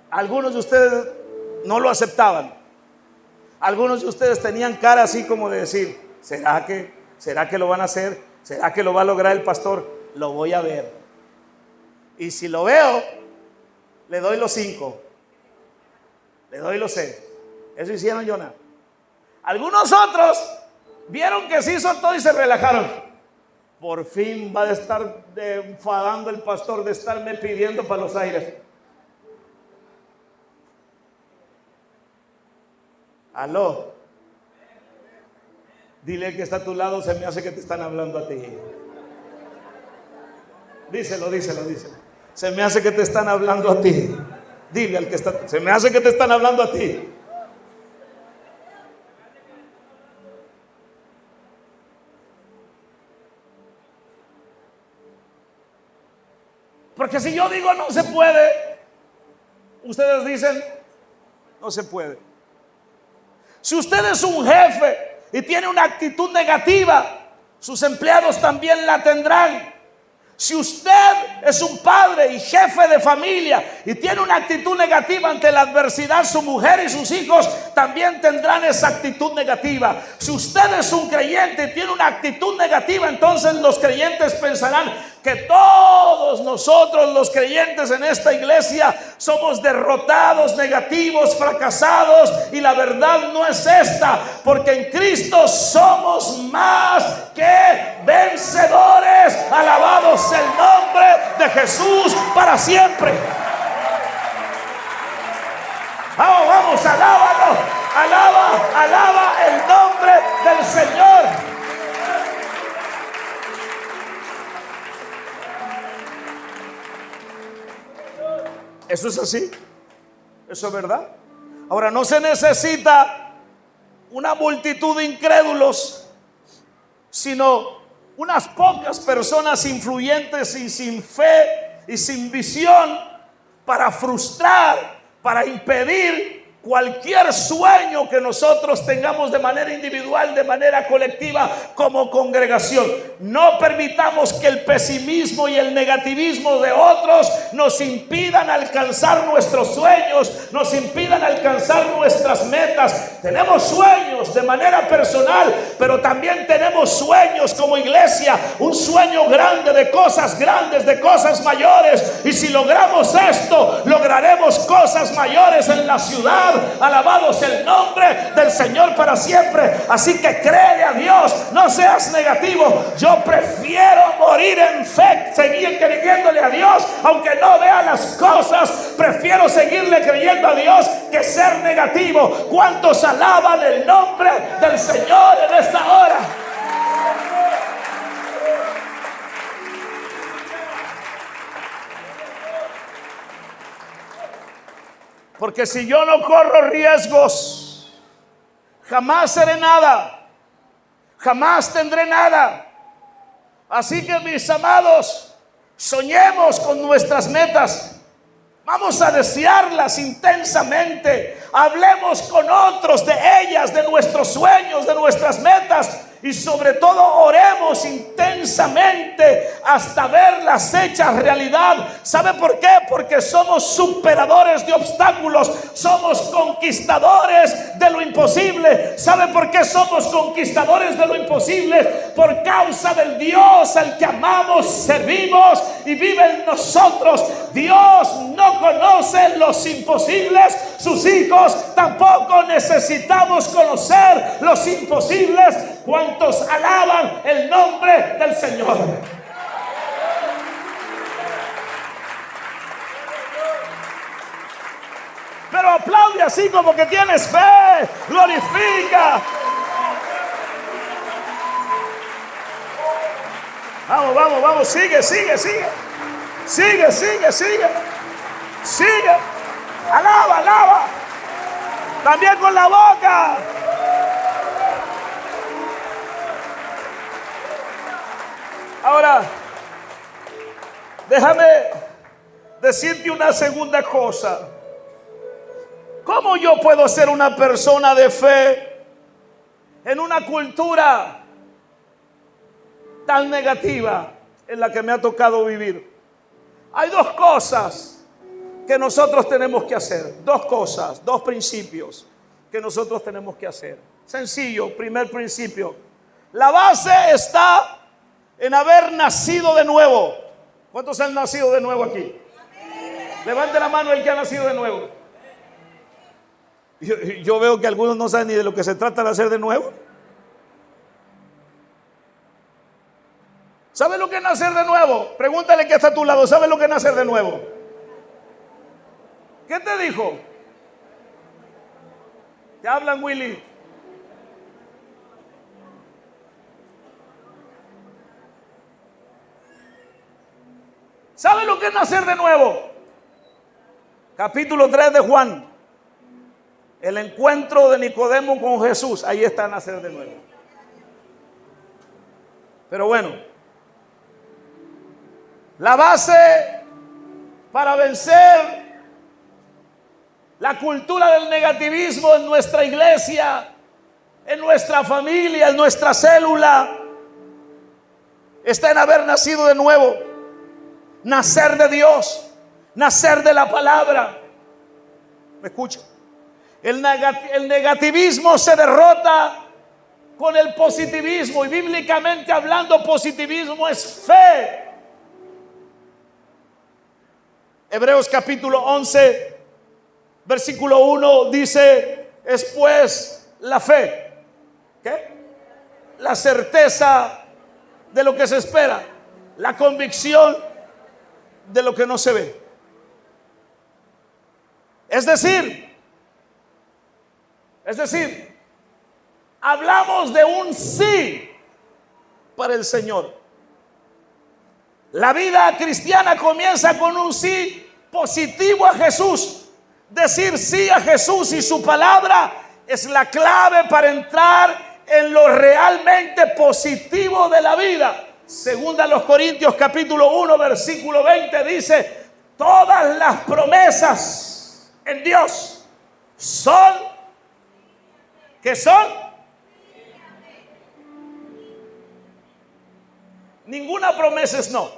Algunos de ustedes no lo aceptaban. Algunos de ustedes tenían cara así como de decir: ¿será que lo van a hacer? ¿Será que lo va a lograr el pastor? Lo voy a ver. Y si lo veo, le doy los 5. Le doy los 6. Eso hicieron, Jonah. Algunos otros vieron que sí soltó y se relajaron. Por fin va a estar enfadando el pastor de estarme pidiendo para los aires. Aló. Dile que está a tu lado: se me hace que te están hablando a ti. Díselo. Se me hace que te están hablando a ti. Dile al que está: se me hace que te están hablando a ti. Porque si yo digo no se puede, ustedes dicen no se puede. Si usted es un jefe y tiene una actitud negativa, sus empleados también la tendrán. Si usted es un padre y jefe de familia y tiene una actitud negativa ante la adversidad, su mujer y sus hijos también tendrán esa actitud negativa. Si usted es un creyente y tiene una actitud negativa, entonces los creyentes pensarán que todos nosotros los creyentes en esta iglesia somos derrotados, negativos, fracasados, y la verdad no es esta, porque en Cristo somos más que vencedores. Alabados el nombre de Jesús para siempre. Vamos, alábalo, alaba el nombre del Señor. Eso es así. Eso es verdad. Ahora, no se necesita una multitud de incrédulos, sino unas pocas personas influyentes y sin fe y sin visión para frustrar, para impedir cualquier sueño que nosotros tengamos de manera individual, de manera colectiva, como congregación. No permitamos que el pesimismo y el negativismo de otros nos impidan alcanzar nuestros sueños, nos impidan alcanzar nuestras metas. Tenemos sueños de manera personal, pero también tenemos sueños como iglesia, un sueño grande de cosas grandes, de cosas mayores. Y si logramos esto, lograremos cosas mayores en la ciudad. Alabados el nombre del Señor para siempre. Así que créele a Dios, no seas negativo. Yo prefiero morir en fe, seguir creyéndole a Dios, aunque no vea las cosas. Prefiero seguirle creyendo a Dios que ser negativo. ¿Cuántos alaban el nombre del Señor en esta hora? Porque si yo no corro riesgos, jamás seré nada, jamás tendré nada. Así que, mis amados, soñemos con nuestras metas. Vamos a desearlas intensamente. Hablemos con otros de ellas, de nuestros sueños, de nuestras metas. Y sobre todo oremos intensamente hasta verlas hechas realidad. ¿Sabe por qué? Porque somos superadores de obstáculos. Somos conquistadores de lo imposible. ¿Sabe por qué somos conquistadores de lo imposible? Por causa del Dios al que amamos, servimos y vive en nosotros. Dios no conoce los imposibles. Sus hijos tampoco necesitamos conocer los imposibles. ¿Cuántos alaban el nombre del Señor? Pero aplaude así como que tienes fe. Glorifica. Vamos, vamos, vamos. Sigue, sigue, sigue. Sigue, sigue, sigue. Sigue. Alaba, alaba. También con la boca. Ahora, déjame decirte una segunda cosa. ¿Cómo yo puedo ser una persona de fe en una cultura tan negativa en la que me ha tocado vivir? Hay dos cosas que nosotros tenemos que hacer. Dos cosas, dos principios que nosotros tenemos que hacer. Sencillo, primer principio. La base está en haber nacido de nuevo. ¿Cuántos han nacido de nuevo aquí? Levante la mano el que ha nacido de nuevo. Yo veo que algunos no saben ni de lo que se trata de hacer de nuevo. ¿Sabe lo que es nacer de nuevo? Pregúntale que está a tu lado. ¿Sabe lo que es nacer de nuevo? ¿Qué te dijo? ¿Te hablan, Willy? ¿Sabe lo que es nacer de nuevo? Capítulo 3 de Juan. El encuentro de Nicodemo con Jesús. Ahí está nacer de nuevo. Pero bueno, la base para vencer la cultura del negativismo en nuestra iglesia, en nuestra familia, en nuestra célula, está en haber nacido de nuevo. Nacer de Dios, nacer de la palabra. ¿Me escucha? El negativismo se derrota con el positivismo, y bíblicamente hablando, positivismo es fe. Hebreos capítulo 11 versículo 1 dice: es pues la fe, ¿qué? La certeza de lo que se espera, la convicción de lo que no se ve. Es decir, hablamos de un sí para el Señor. La vida cristiana comienza con un sí positivo a Jesús. Decir sí a Jesús y su palabra es la clave para entrar en lo realmente positivo de la vida. Segunda a los Corintios capítulo 1 versículo 20 dice: todas las promesas en Dios son, ¿qué son? Ninguna promesa es no.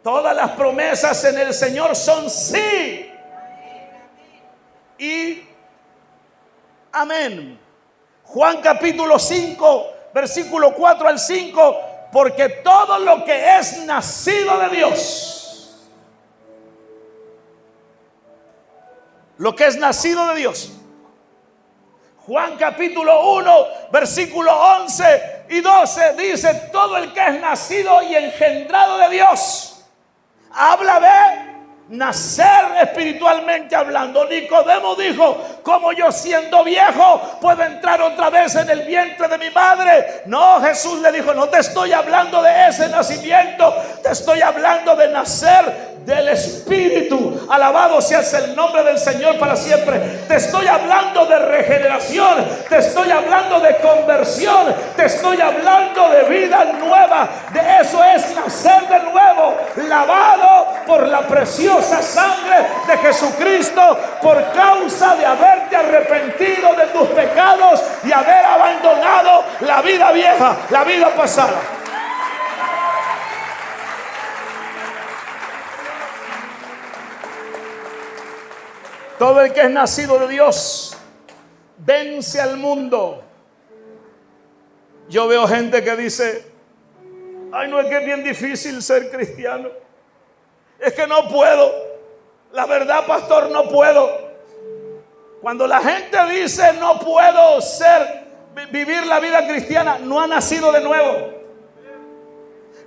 Todas las promesas en el Señor son sí y amén. Juan capítulo 5 versículo 4 al 5: porque todo lo que es nacido de Dios, lo que es nacido de Dios. Juan capítulo 1 versículo 11 y 12 dice: todo el que es nacido y engendrado de Dios. Habla de nacer espiritualmente hablando. Nicodemo dijo: ¿cómo yo siendo viejo puedo entrar otra vez en el vientre de mi madre? No, Jesús le dijo: no te estoy hablando de ese nacimiento, te estoy hablando de nacer del Espíritu. Alabado sea el nombre del Señor para siempre. Te estoy hablando de regeneración, te estoy hablando de conversión, te estoy hablando de vida nueva. De eso es nacer de nuevo, lavado por la preciosa sangre de Jesucristo, por causa de haberte arrepentido de tus pecados y haber abandonado la vida vieja, la vida pasada. Todo el que es nacido de Dios vence al mundo. Yo veo gente que dice: ay, no, es que es bien difícil ser cristiano. Es que no puedo. La verdad, pastor, no puedo. Cuando la gente dice no puedo vivir la vida cristiana, no ha nacido de nuevo.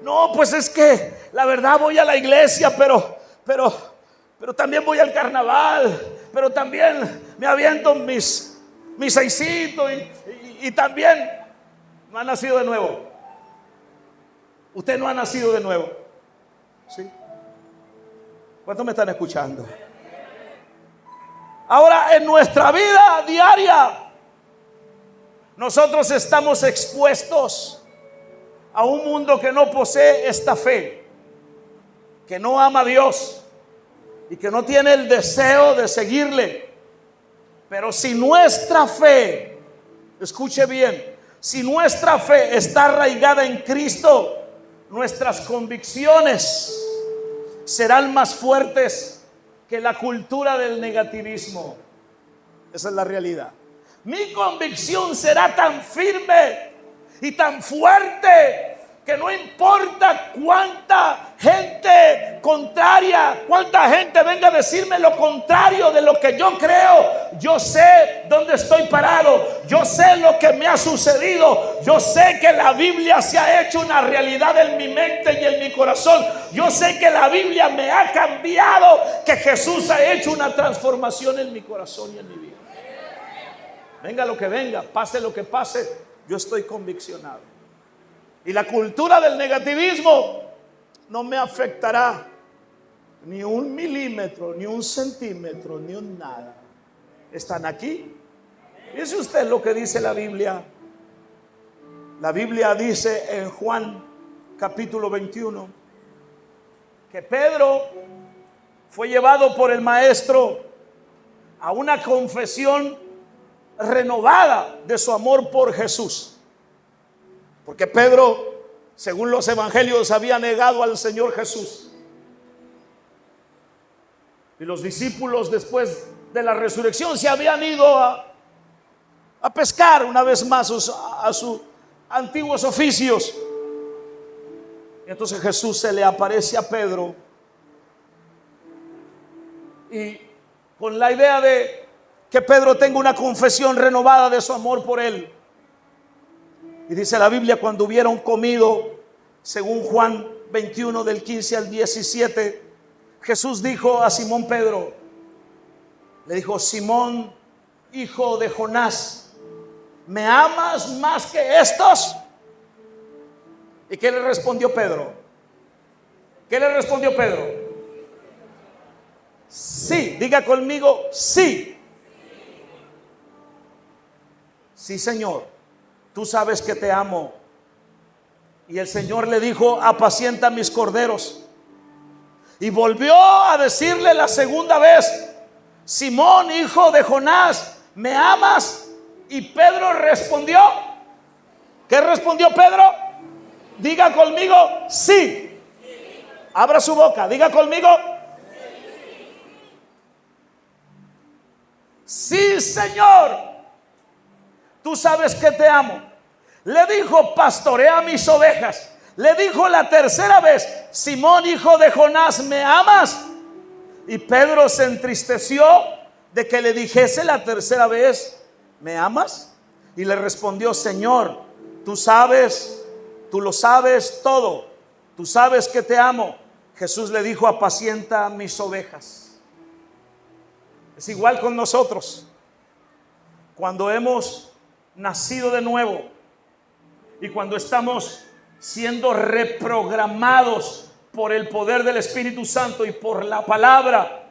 No, pues es que la verdad voy a la iglesia, pero también voy al carnaval, pero también me aviento mis seisitos y también no ha nacido de nuevo. Usted no ha nacido de nuevo. ¿Sí? ¿Cuántos me están escuchando? Ahora, en nuestra vida diaria, nosotros estamos expuestos a un mundo que no posee esta fe, que no ama a Dios y que no tiene el deseo de seguirle. Pero si nuestra fe, escuche bien, si nuestra fe está arraigada en Cristo, nuestras convicciones serán más fuertes que la cultura del negativismo. Esa es la realidad. Mi convicción será tan firme y tan fuerte que no importa cuánta gente contraria, cuánta gente venga a decirme lo contrario de lo que yo creo. Yo sé dónde estoy parado, yo sé lo que me ha sucedido, yo sé que la Biblia se ha hecho una realidad en mi mente y en mi corazón. Yo sé que la Biblia me ha cambiado, que Jesús ha hecho una transformación en mi corazón y en mi vida. Venga lo que venga, pase lo que pase, yo estoy conviccionado. Y la cultura del negativismo no me afectará ni un milímetro, ni un centímetro, ni un nada. ¿Están aquí? Fíjese usted lo que dice la Biblia. La Biblia dice en Juan capítulo 21 que Pedro fue llevado por el maestro a una confesión renovada de su amor por Jesús. Porque Pedro, según los evangelios, había negado al Señor Jesús. Y los discípulos, después de la resurrección, se habían ido a pescar una vez más a sus antiguos oficios. Y entonces Jesús se le aparece a Pedro y con la idea de que Pedro tenga una confesión renovada de su amor por él. Y dice la Biblia: cuando hubieron comido, según Juan 21 del 15 al 17, Jesús dijo a Simón Pedro, le dijo: Simón, hijo de Jonás, ¿me amas más que estos? ¿Y qué le respondió Pedro? ¿Qué le respondió Pedro? Sí, diga conmigo, sí. Sí, Señor, tú sabes que te amo. Y el Señor le dijo: apacienta mis corderos. Y volvió a decirle la segunda vez: Simón, hijo de Jonás, ¿me amas? Y Pedro respondió. ¿Qué respondió Pedro? Diga conmigo, sí. Abra su boca, diga conmigo, sí, Señor, tú sabes que te amo. Le dijo: pastorea mis ovejas. Le dijo la tercera vez: Simón, hijo de Jonás, ¿me amas? Y Pedro se entristeció de que le dijese la tercera vez: ¿me amas? Y le respondió: Señor, tú sabes, tú lo sabes todo, tú sabes que te amo. Jesús le dijo: apacienta mis ovejas. Es igual con nosotros. Cuando hemos nacido de nuevo y cuando estamos siendo reprogramados por el poder del Espíritu Santo y por la palabra,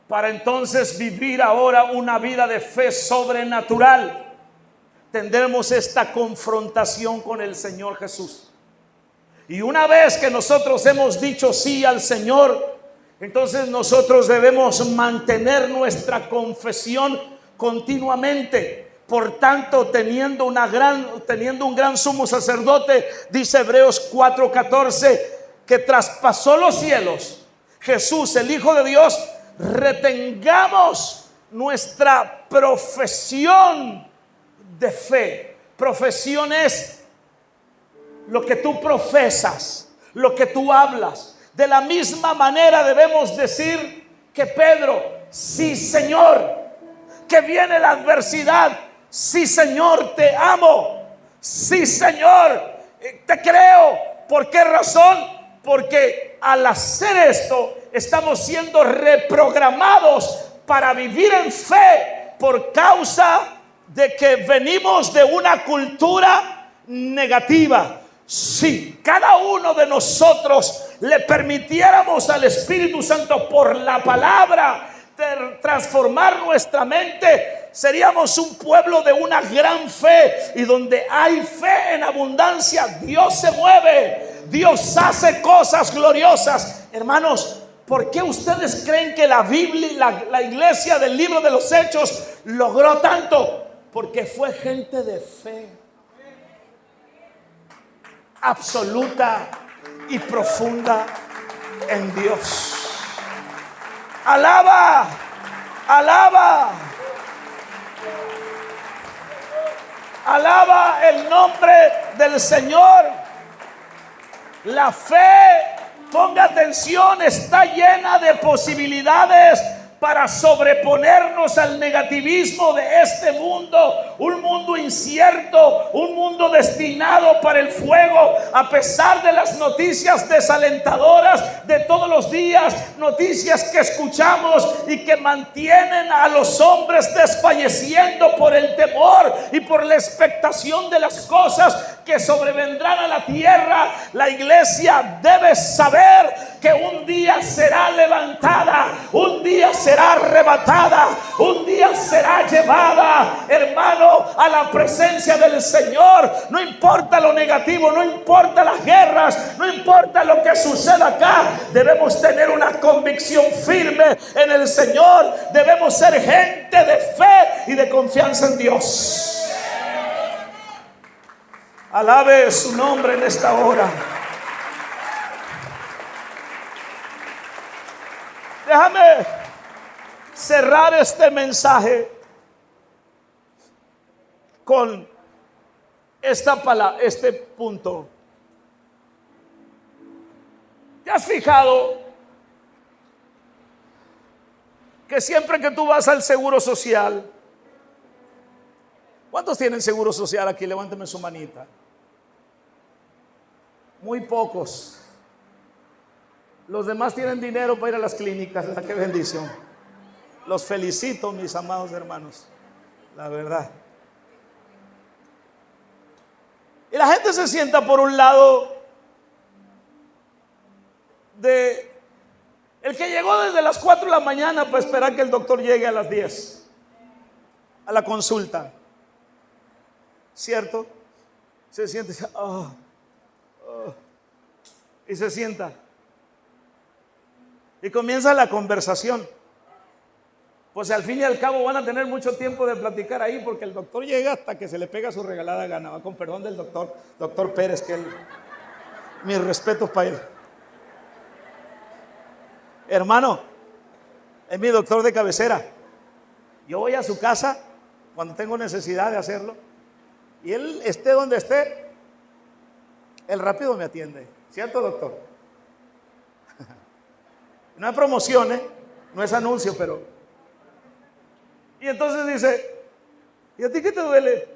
para entonces vivir ahora una vida de fe sobrenatural, tendremos esta confrontación con el Señor Jesús. Y una vez que nosotros hemos dicho sí al Señor, entonces nosotros debemos mantener nuestra confesión continuamente. Por tanto, teniendo un gran sumo sacerdote, dice Hebreos 4:14, que traspasó los cielos, Jesús, el Hijo de Dios, retengamos nuestra profesión de fe. Profesión es lo que tú profesas, lo que tú hablas. De la misma manera debemos decir que Pedro: sí, Señor. Que viene la adversidad: sí, Señor, te amo. Sí, Señor, te creo. ¿Por qué razón? Porque al hacer esto estamos siendo reprogramados para vivir en fe, por causa de que venimos de una cultura negativa. Si cada uno de nosotros le permitiéramos al Espíritu Santo por la palabra transformar nuestra mente, seríamos un pueblo de una gran fe. Y donde hay fe en abundancia, Dios se mueve, Dios hace cosas gloriosas. Hermanos, ¿por qué ustedes creen que la Biblia, la iglesia del libro de los Hechos logró tanto? Porque fue gente de fe absoluta y profunda en Dios. Alaba, alaba, alaba el nombre del Señor. La fe, ponga atención, está llena de posibilidades para sobreponernos al negativismo de este mundo, un mundo incierto, un mundo destinado para el fuego. A pesar de las noticias desalentadoras de todos los días, noticias que escuchamos y que mantienen a los hombres desfalleciendo por el temor y por la expectación de las cosas que sobrevendrán a la tierra, la iglesia debe saber que un día será levantada, un día será arrebatada, un día será llevada, hermano, a la presencia del Señor. No importa lo negativo, no importa las guerras, no importa lo que suceda acá, debemos tener una convicción firme en el Señor. Debemos ser gente de fe y de confianza en Dios. Alabe su nombre en esta hora. Déjame cerrar este mensaje con esta palabra, este punto. ¿Te has fijado que siempre que tú vas al seguro social, ¿cuántos tienen seguro social aquí? Levánteme su manita. Muy pocos. Los demás tienen dinero para ir a las clínicas. ¡Qué bendición! Los felicito, mis amados hermanos, la verdad. Y la gente se sienta por un lado de El que llegó desde las 4 de la mañana para esperar que el doctor llegue a las 10 a la consulta, ¿cierto? Se siente y se sienta y comienza la conversación. Pues al fin y al cabo van a tener mucho tiempo de platicar ahí, porque el doctor llega hasta que se le pega su regalada gana, con perdón del doctor Pérez, que él, mis respetos para él. Hermano, es mi doctor de cabecera. Yo voy a su casa cuando tengo necesidad de hacerlo, y él esté donde esté, él rápido me atiende. ¿Cierto, doctor? No es promoción, no es anuncio, pero... Y entonces dice, ¿y a ti qué te duele?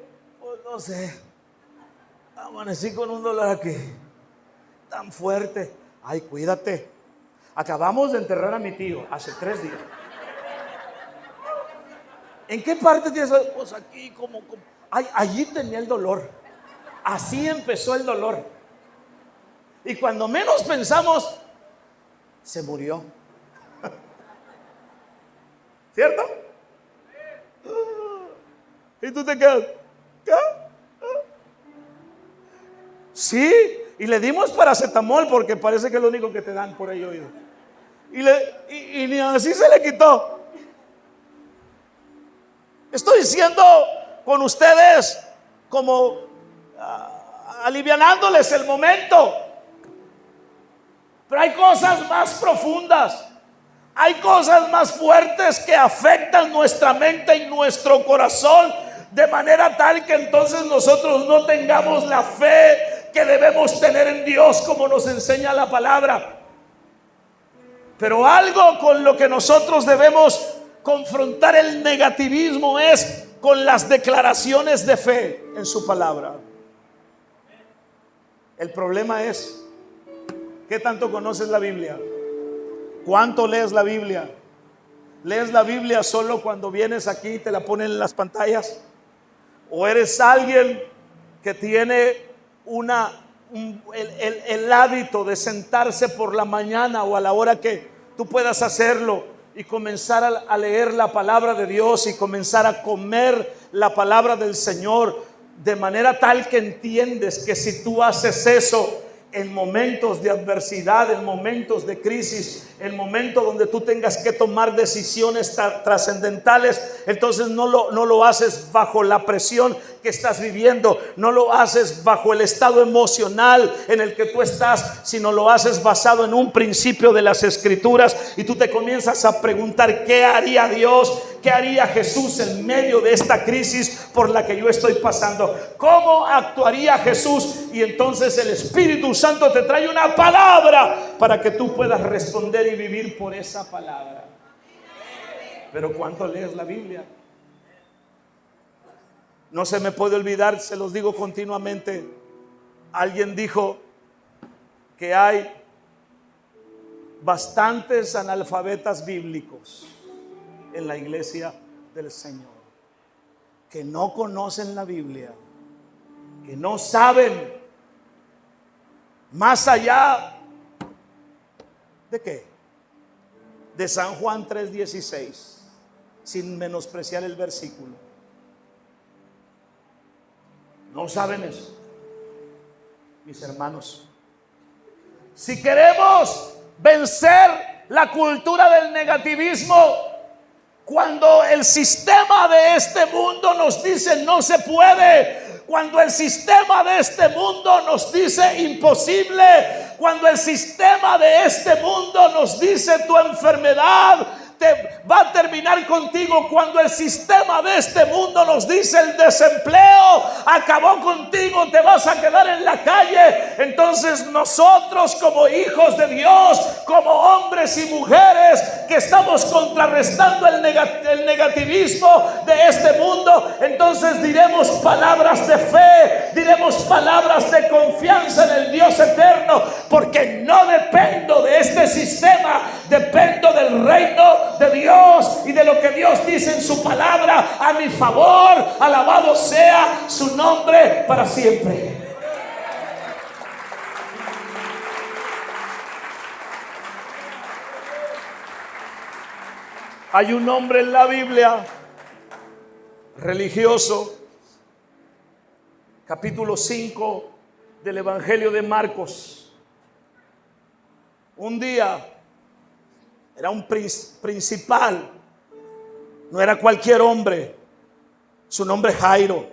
Oh, no sé, amanecí con un dolor aquí tan fuerte. Ay, cuídate. Acabamos de enterrar a mi tío hace 3 días. ¿En qué parte tienes? Pues aquí, como ay, allí tenía el dolor. Así empezó el dolor. Y cuando menos pensamos, se murió. ¿Cierto? Y tú te quedas, ¿qué? Sí, y le dimos paracetamol porque parece que es lo único que te dan por ahí oído. Y ni así se le quitó. Estoy diciendo con ustedes como alivianándoles el momento. Pero hay cosas más profundas. Hay cosas más fuertes que afectan nuestra mente y nuestro corazón, de manera tal que entonces nosotros no tengamos la fe que debemos tener en Dios, como nos enseña la palabra. Pero algo con lo que nosotros debemos confrontar el negativismo es con las declaraciones de fe en su palabra. El problema es, ¿qué tanto conoces la Biblia? ¿Cuánto lees la Biblia? ¿Lees la Biblia solo cuando vienes aquí y te la ponen en las pantallas? ¿O eres alguien que tiene el hábito de sentarse por la mañana o a la hora que tú puedas hacerlo y comenzar a leer la palabra de Dios y comenzar a comer la palabra del Señor, de manera tal que entiendes que si tú haces eso en momentos de adversidad, en momentos de crisis, en momentos donde tú tengas que tomar decisiones trascendentales, entonces no lo haces bajo la presión que estás viviendo, no lo haces bajo el estado emocional en el que tú estás, sino lo haces basado en un principio de las Escrituras, y tú te comienzas a preguntar: ¿qué haría Dios? ¿Qué haría Jesús en medio de esta crisis por la que yo estoy pasando? ¿Cómo actuaría Jesús? Y entonces el Espíritu Santo te trae una palabra para que tú puedas responder y vivir por esa palabra. Pero ¿cuánto lees la Biblia? No se me puede olvidar, se los digo continuamente. Alguien dijo que hay bastantes analfabetas bíblicos en la iglesia del Señor, que no conocen la Biblia, que no saben más allá de qué, de San Juan 3:16, sin menospreciar el versículo. No saben eso, mis hermanos. Si queremos vencer la cultura del negativismo, cuando el sistema de este mundo nos dice no se puede, cuando el sistema de este mundo nos dice imposible, cuando el sistema de este mundo nos dice tu enfermedad te va a terminar contigo, cuando el sistema de este mundo nos dice el desempleo acabó contigo, te vas a quedar en la calle, entonces nosotros como hijos de Dios, como hombres y mujeres que estamos contrarrestando el negativismo de este mundo, entonces diremos palabras de fe, diremos palabras de confianza en el Dios eterno, porque no dependo de este sistema, dependo del reino de Dios y de lo que Dios dice en su palabra a mi favor. Alabado sea su nombre para siempre. Hay un hombre en la Biblia, religioso, capítulo 5 del Evangelio de Marcos. Un día era un principal, no era cualquier hombre, su nombre es Jairo.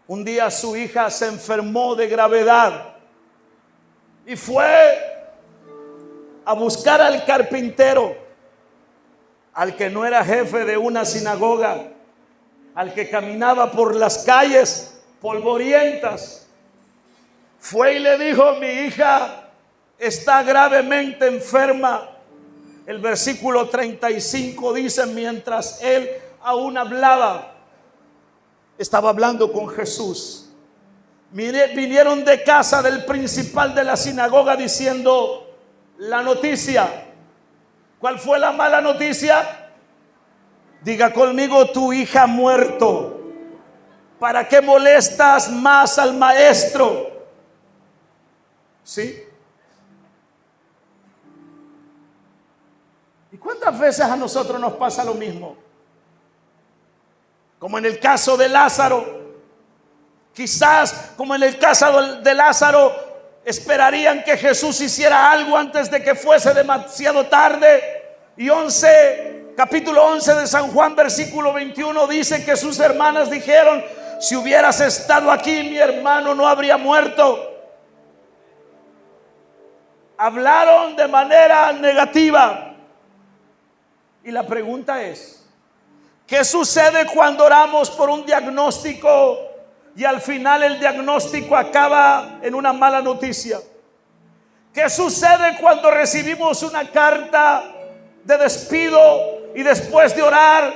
Un día su hija se enfermó de gravedad y fue a buscar al carpintero, al que no era jefe de una sinagoga, al que caminaba por las calles polvorientas. Fue y le dijo: mi hija está gravemente enferma. El versículo 35 dice: mientras él aún hablaba, estaba hablando con Jesús, vinieron de casa del principal de la sinagoga diciendo la noticia. ¿Cuál fue la mala noticia? Diga conmigo: tu hija ha muerto. ¿Para qué molestas más al maestro? ¿Sí? ¿Y cuántas veces a nosotros nos pasa lo mismo? Como en el caso de Lázaro. Quizás como en el caso de Lázaro, esperarían que Jesús hiciera algo antes de que fuese demasiado tarde. Y capítulo 11 de San Juan, versículo 21 dice que sus hermanas dijeron: si hubieras estado aquí, mi hermano no habría muerto. Hablaron de manera negativa. Y la pregunta es: ¿qué sucede cuando oramos por un diagnóstico y al final el diagnóstico acaba en una mala noticia? ¿Qué sucede cuando recibimos una carta de despido y después de orar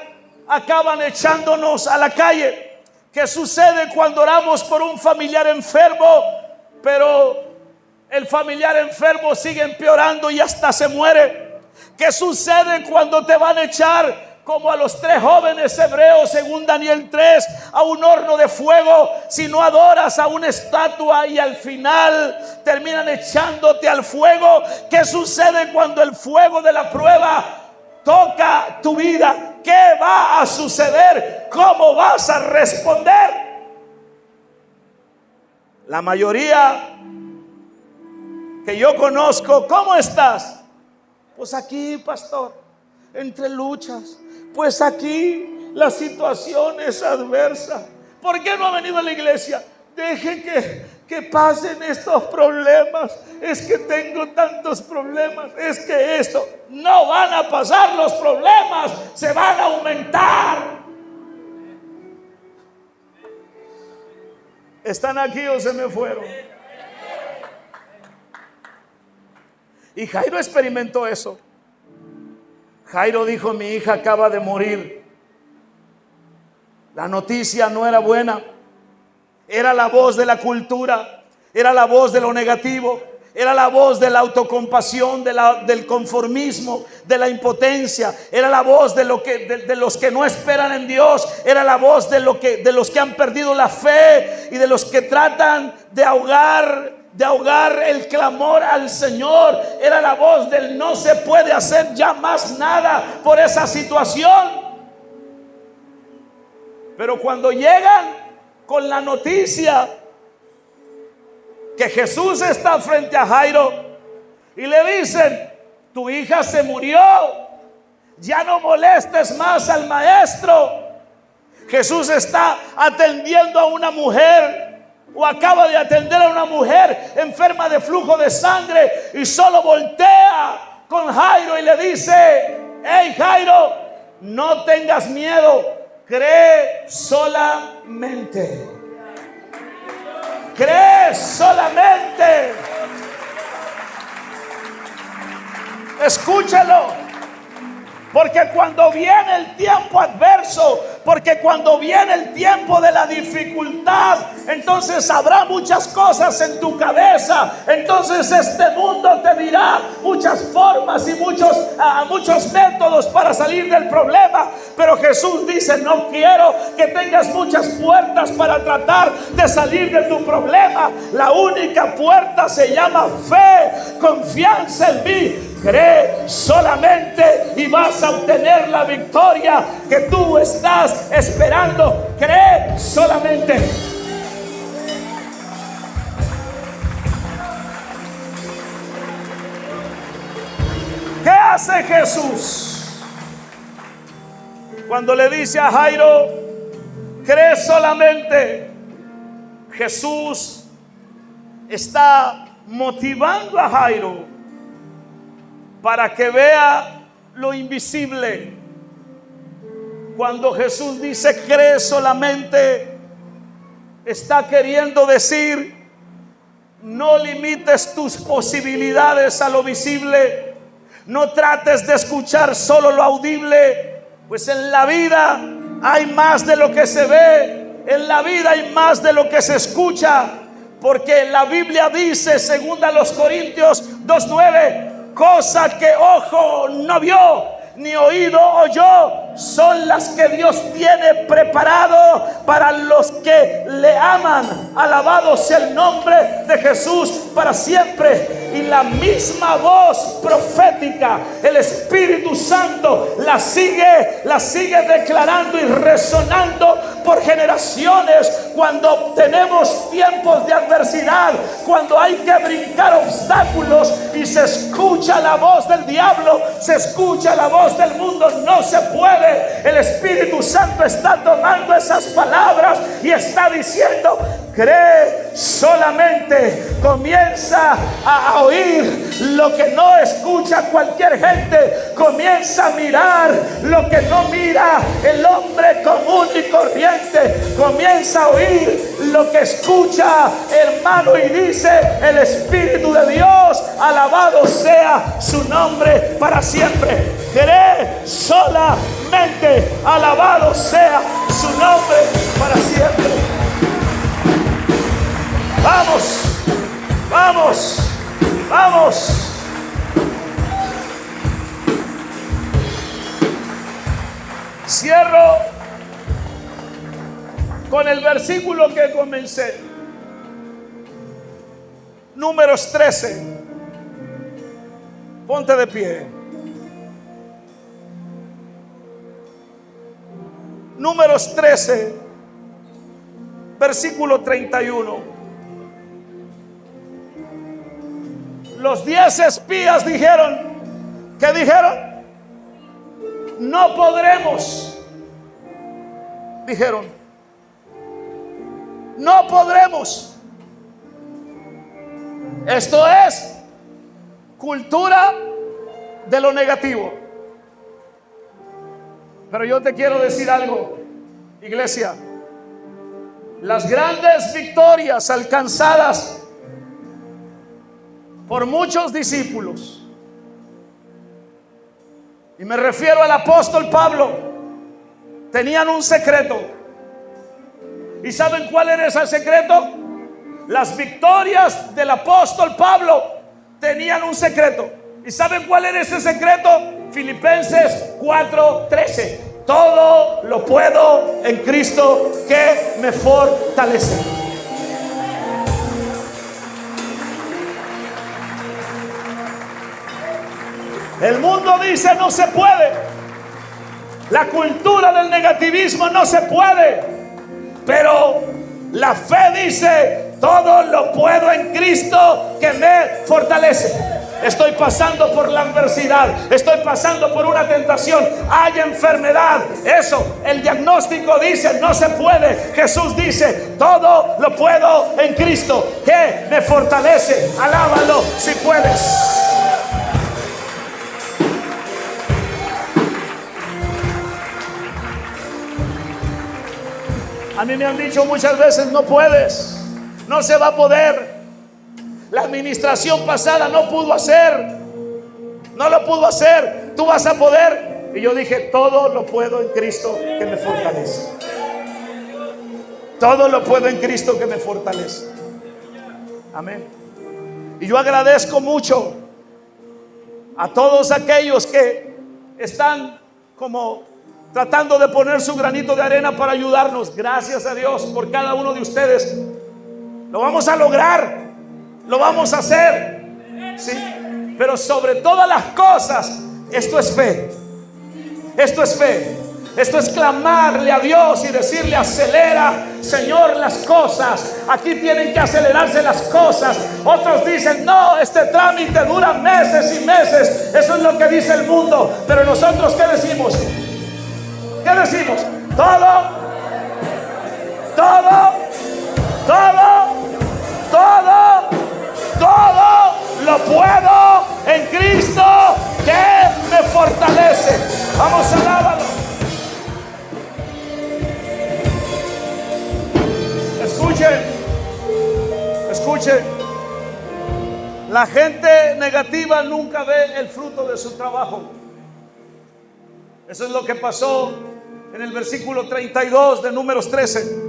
acaban echándonos a la calle? ¿Qué sucede cuando oramos por un familiar enfermo, pero el familiar enfermo sigue empeorando y hasta se muere? ¿Qué sucede cuando te van a echar, como a los 3 jóvenes hebreos según Daniel 3, a un horno de fuego si no adoras a una estatua y al final terminan echándote al fuego? ¿Qué sucede cuando el fuego de la prueba toca tu vida? ¿Qué va a suceder? ¿Cómo vas a responder? La mayoría que yo conozco, ¿cómo estás? Pues aquí, pastor, entre luchas. Pues aquí la situación es adversa. ¿Por qué no ha venido a la iglesia? Deje que pasen estos problemas. Es que tengo tantos problemas. Es que esto. No van a pasar los problemas, se van a aumentar. ¿Están aquí o se me fueron? Y Jairo experimentó eso. Jairo dijo: mi hija acaba de morir. La noticia no era buena. Era la voz de la cultura, era la voz de lo negativo, era la voz de la autocompasión, del conformismo, de la impotencia. Era la voz de los que no esperan en Dios. Era la voz de los que han perdido la fe y de los que tratan de ahogar el clamor al Señor. Era la voz del no se puede hacer ya más nada por esa situación. Pero cuando llegan con la noticia que Jesús está frente a Jairo y le dicen: tu hija se murió, ya no molestes más al maestro. Jesús está atendiendo a una mujer, o acaba de atender a una mujer enferma de flujo de sangre, y solo voltea con Jairo y le dice: hey Jairo, no tengas miedo, cree solamente. Cree solamente. Escúchalo. Porque cuando viene el tiempo adverso, porque cuando viene el tiempo de la dificultad, entonces habrá muchas cosas en tu cabeza. Entonces este mundo te dirá muchas formas y muchos métodos para salir del problema. Pero Jesús dice: no quiero que tengas muchas puertas para tratar de salir de tu problema. La única puerta se llama fe, confianza en mí. Cree solamente y vas a obtener la victoria que tú estás esperando. Cree solamente. ¿Qué hace Jesús cuando le dice a Jairo, cree solamente? Jesús está motivando a Jairo para que vea lo invisible. Cuando Jesús dice cree solamente, está queriendo decir, no limites tus posibilidades a lo visible. No trates de escuchar solo lo audible, pues en la vida hay más de lo que se ve, en la vida hay más de lo que se escucha, porque la Biblia dice, según a los Corintios 2:9, cosa que ojo no vio, ni oído oyó, son las que Dios tiene preparado para los que le aman. Alabado sea el nombre de Jesús para siempre. Y la misma voz profética, el Espíritu Santo la sigue declarando y resonando por generaciones. Cuando tenemos tiempos de adversidad, cuando hay que brincar obstáculos y se escucha la voz del diablo, se escucha la voz del mundo, no se puede. El Espíritu Santo está tomando esas palabras y está diciendo, cree solamente. Comienza a oír lo que no escucha cualquier gente. Comienza a mirar lo que no mira el hombre común y corriente. Comienza a oír lo que escucha, hermano, y dice el Espíritu de Dios, alabado sea su nombre para siempre. Cree solamente, alabado sea su nombre para siempre. Vamos, vamos, vamos. Cierro con el versículo que comencé. Números 13. Ponte de pie. Números 13, versículo 31. Los 10 espías dijeron, ¿qué dijeron? No podremos. Dijeron, no podremos. Esto es cultura de lo negativo. Pero yo te quiero decir algo, iglesia. Las grandes victorias alcanzadas por muchos discípulos, y me refiero al apóstol Pablo, tenían un secreto. ¿Y saben cuál era ese secreto? Las victorias del apóstol Pablo tenían un secreto. ¿Y saben cuál era ese secreto? Filipenses 4:13. Todo lo puedo en Cristo que me fortalece. El mundo dice no se puede. La cultura del negativismo no se puede. Pero la fe dice todo lo puedo en Cristo que me fortalece. Estoy pasando por la adversidad, estoy pasando por una tentación, hay enfermedad. Eso, el diagnóstico dice no se puede. Jesús dice todo lo puedo en Cristo que me fortalece. Alábalo si puedes. A mí me han dicho muchas veces, no puedes, no se va a poder. La administración pasada no pudo hacer, no lo pudo hacer, tú vas a poder. Y yo dije, todo lo puedo en Cristo que me fortalece. Todo lo puedo en Cristo que me fortalece. Amén. Y yo agradezco mucho a todos aquellos que están como tratando de poner su granito de arena para ayudarnos. Gracias a Dios por cada uno de ustedes. Lo vamos a lograr, lo vamos a hacer. ¿Sí? Pero sobre todas las cosas, esto es fe. Esto es fe. Esto es clamarle a Dios y decirle: acelera, Señor, las cosas. Aquí tienen que acelerarse las cosas. Otros dicen: no, este trámite dura meses y meses. Eso es lo que dice el mundo. Pero nosotros, ¿qué decimos? ¿Qué decimos? Todo lo puedo en Cristo que me fortalece. Vamos a alabarlo. Escuchen. La gente negativa nunca ve el fruto de su trabajo. Eso es lo que pasó en el versículo 32 de Números 13.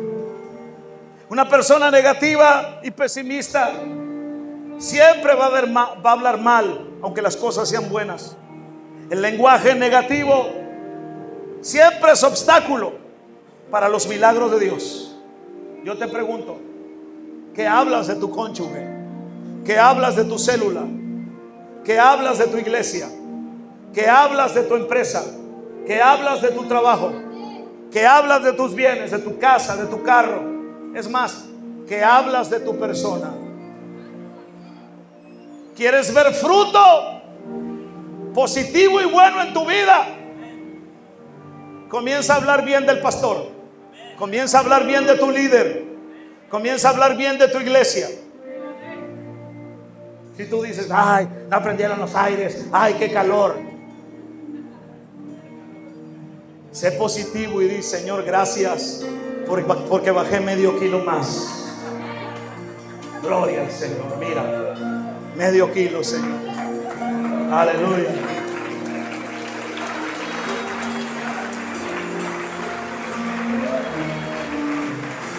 Una persona negativa y pesimista siempre va a hablar mal, aunque las cosas sean buenas. El lenguaje negativo siempre es obstáculo para los milagros de Dios. Yo te pregunto, ¿qué hablas de tu cónyuge? ¿Qué hablas de tu célula? ¿Qué hablas de tu iglesia? ¿Qué hablas de tu empresa? ¿Qué hablas de tu trabajo? ¿Qué hablas de tus bienes, de tu casa, de tu carro? Es más, ¿qué hablas de tu persona? ¿Quieres ver fruto positivo y bueno en tu vida? Comienza a hablar bien del pastor. Comienza a hablar bien de tu líder. Comienza a hablar bien de tu iglesia. Si tú dices: ay, no prendieron los aires, ay, qué calor, sé positivo y di: Señor, gracias porque bajé medio kilo más. Gloria al Señor. Mira, medio kilo, Señor. Aleluya.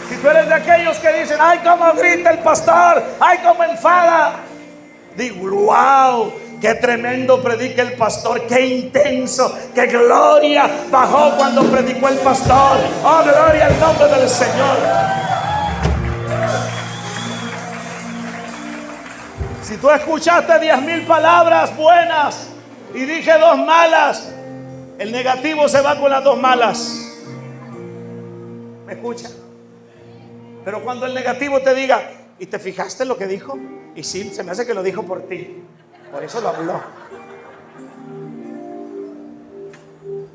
Si tú eres de aquellos que dicen: ay, cómo grita el pastor, ay, cómo enfada, digo: wow, qué tremendo predica el pastor, qué intenso, qué gloria bajó cuando predicó el pastor. Oh, gloria al nombre del Señor. Si tú escuchaste 10,000 palabras buenas y dije 2 malas, el negativo se va con las 2 malas. ¿Me escucha? Pero cuando el negativo te diga: ¿y te fijaste en lo que dijo? Y sí, se me hace que lo dijo por ti, por eso lo habló.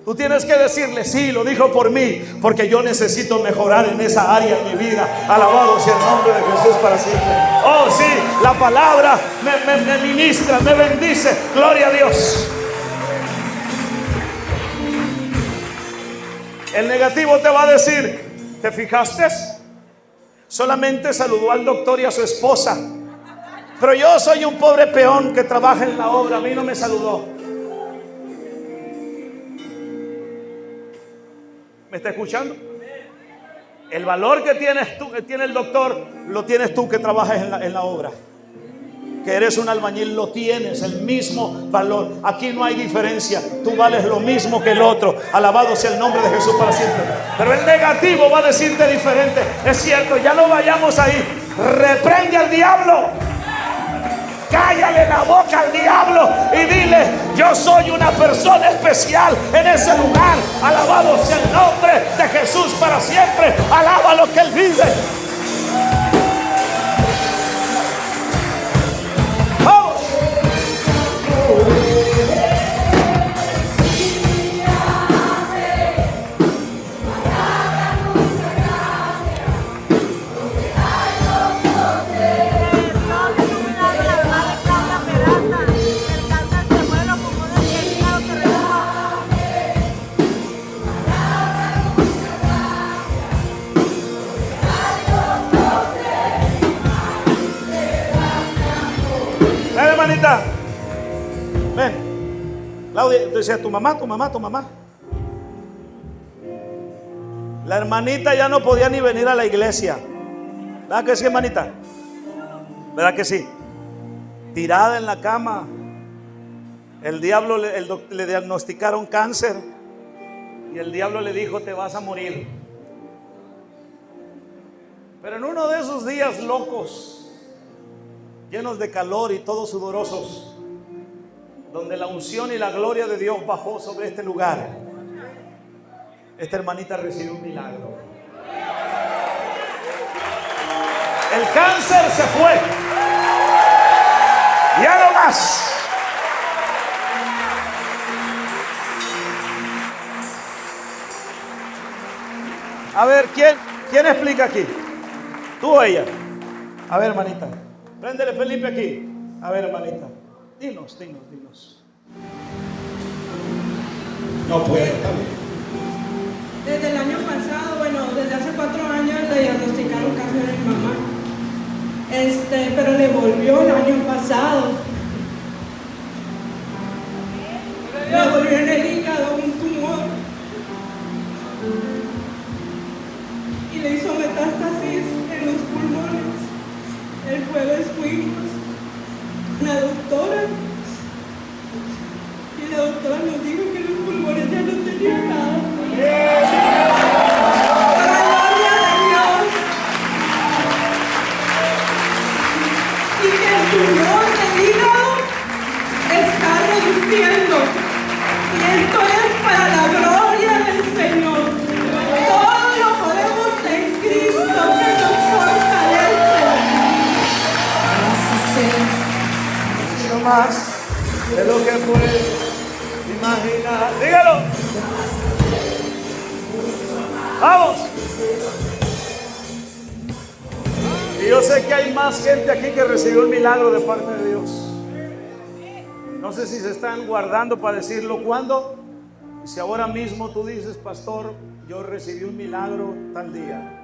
Tú tienes que decirle: sí, lo dijo por mí, porque yo necesito mejorar en esa área de mi vida. Alabado sea el nombre de Jesús para siempre. Oh sí, la palabra me ministra, me bendice. Gloria a Dios. El negativo te va a decir: ¿te fijaste? Solamente saludó al doctor y a su esposa, pero yo soy un pobre peón que trabaja en la obra, a mí no me saludó. ¿Me está escuchando? El valor que tienes tú, que tiene el doctor, lo tienes tú que trabajas en la obra. Que eres un albañil, lo tienes, el mismo valor. Aquí no hay diferencia. Tú vales lo mismo que el otro. Alabado sea el nombre de Jesús para siempre. Pero el negativo va a decirte diferente. Es cierto, ya no vayamos ahí. Reprende al diablo. Cállale la boca al diablo y dile: yo soy una persona especial en ese lugar. Alabado sea el nombre de Jesús para siempre. Alaba lo que Él vive. ¡Vamos! Hermanita, ven. Claudia, decía: tu mamá. La hermanita ya no podía ni venir a la iglesia. ¿Verdad que sí, hermanita? ¿Verdad que sí? Tirada en la cama. El diablo le diagnosticaron cáncer y el diablo le dijo: te vas a morir. Pero en uno de esos días locos, llenos de calor y todos sudorosos, donde la unción y la gloria de Dios bajó sobre este lugar. Esta hermanita recibió un milagro. El cáncer se fue. Ya no más. A ver, ¿quién explica aquí? ¿Tú o ella? A ver, hermanita. Préndele Felipe aquí. A ver, hermanita. Dinos. No puede, está bien. Desde el año pasado, bueno, desde hace 4 años le diagnosticaron cáncer a mi mamá. Pero le volvió el año pasado. Le volvió en el hígado un tumor. Y le hizo metástasis en los pulmones. El jueves fuimos con la doctora. Y la doctora nos dijo que los pulmones ya no tenían nada. Para la gloria de Dios. Y que el tumor del hígado está reduciendo. Y esto es para la gloria del Señor. Todo lo podemos en Cristo que nos fortalece. Mucho más de lo que puedes imaginar. Dígalo. Vamos. Y yo sé que hay más gente aquí que recibió el milagro de parte de Dios. No sé si se están guardando para decirlo cuándo. Si ahora mismo tú dices, pastor, yo recibí un milagro tal día.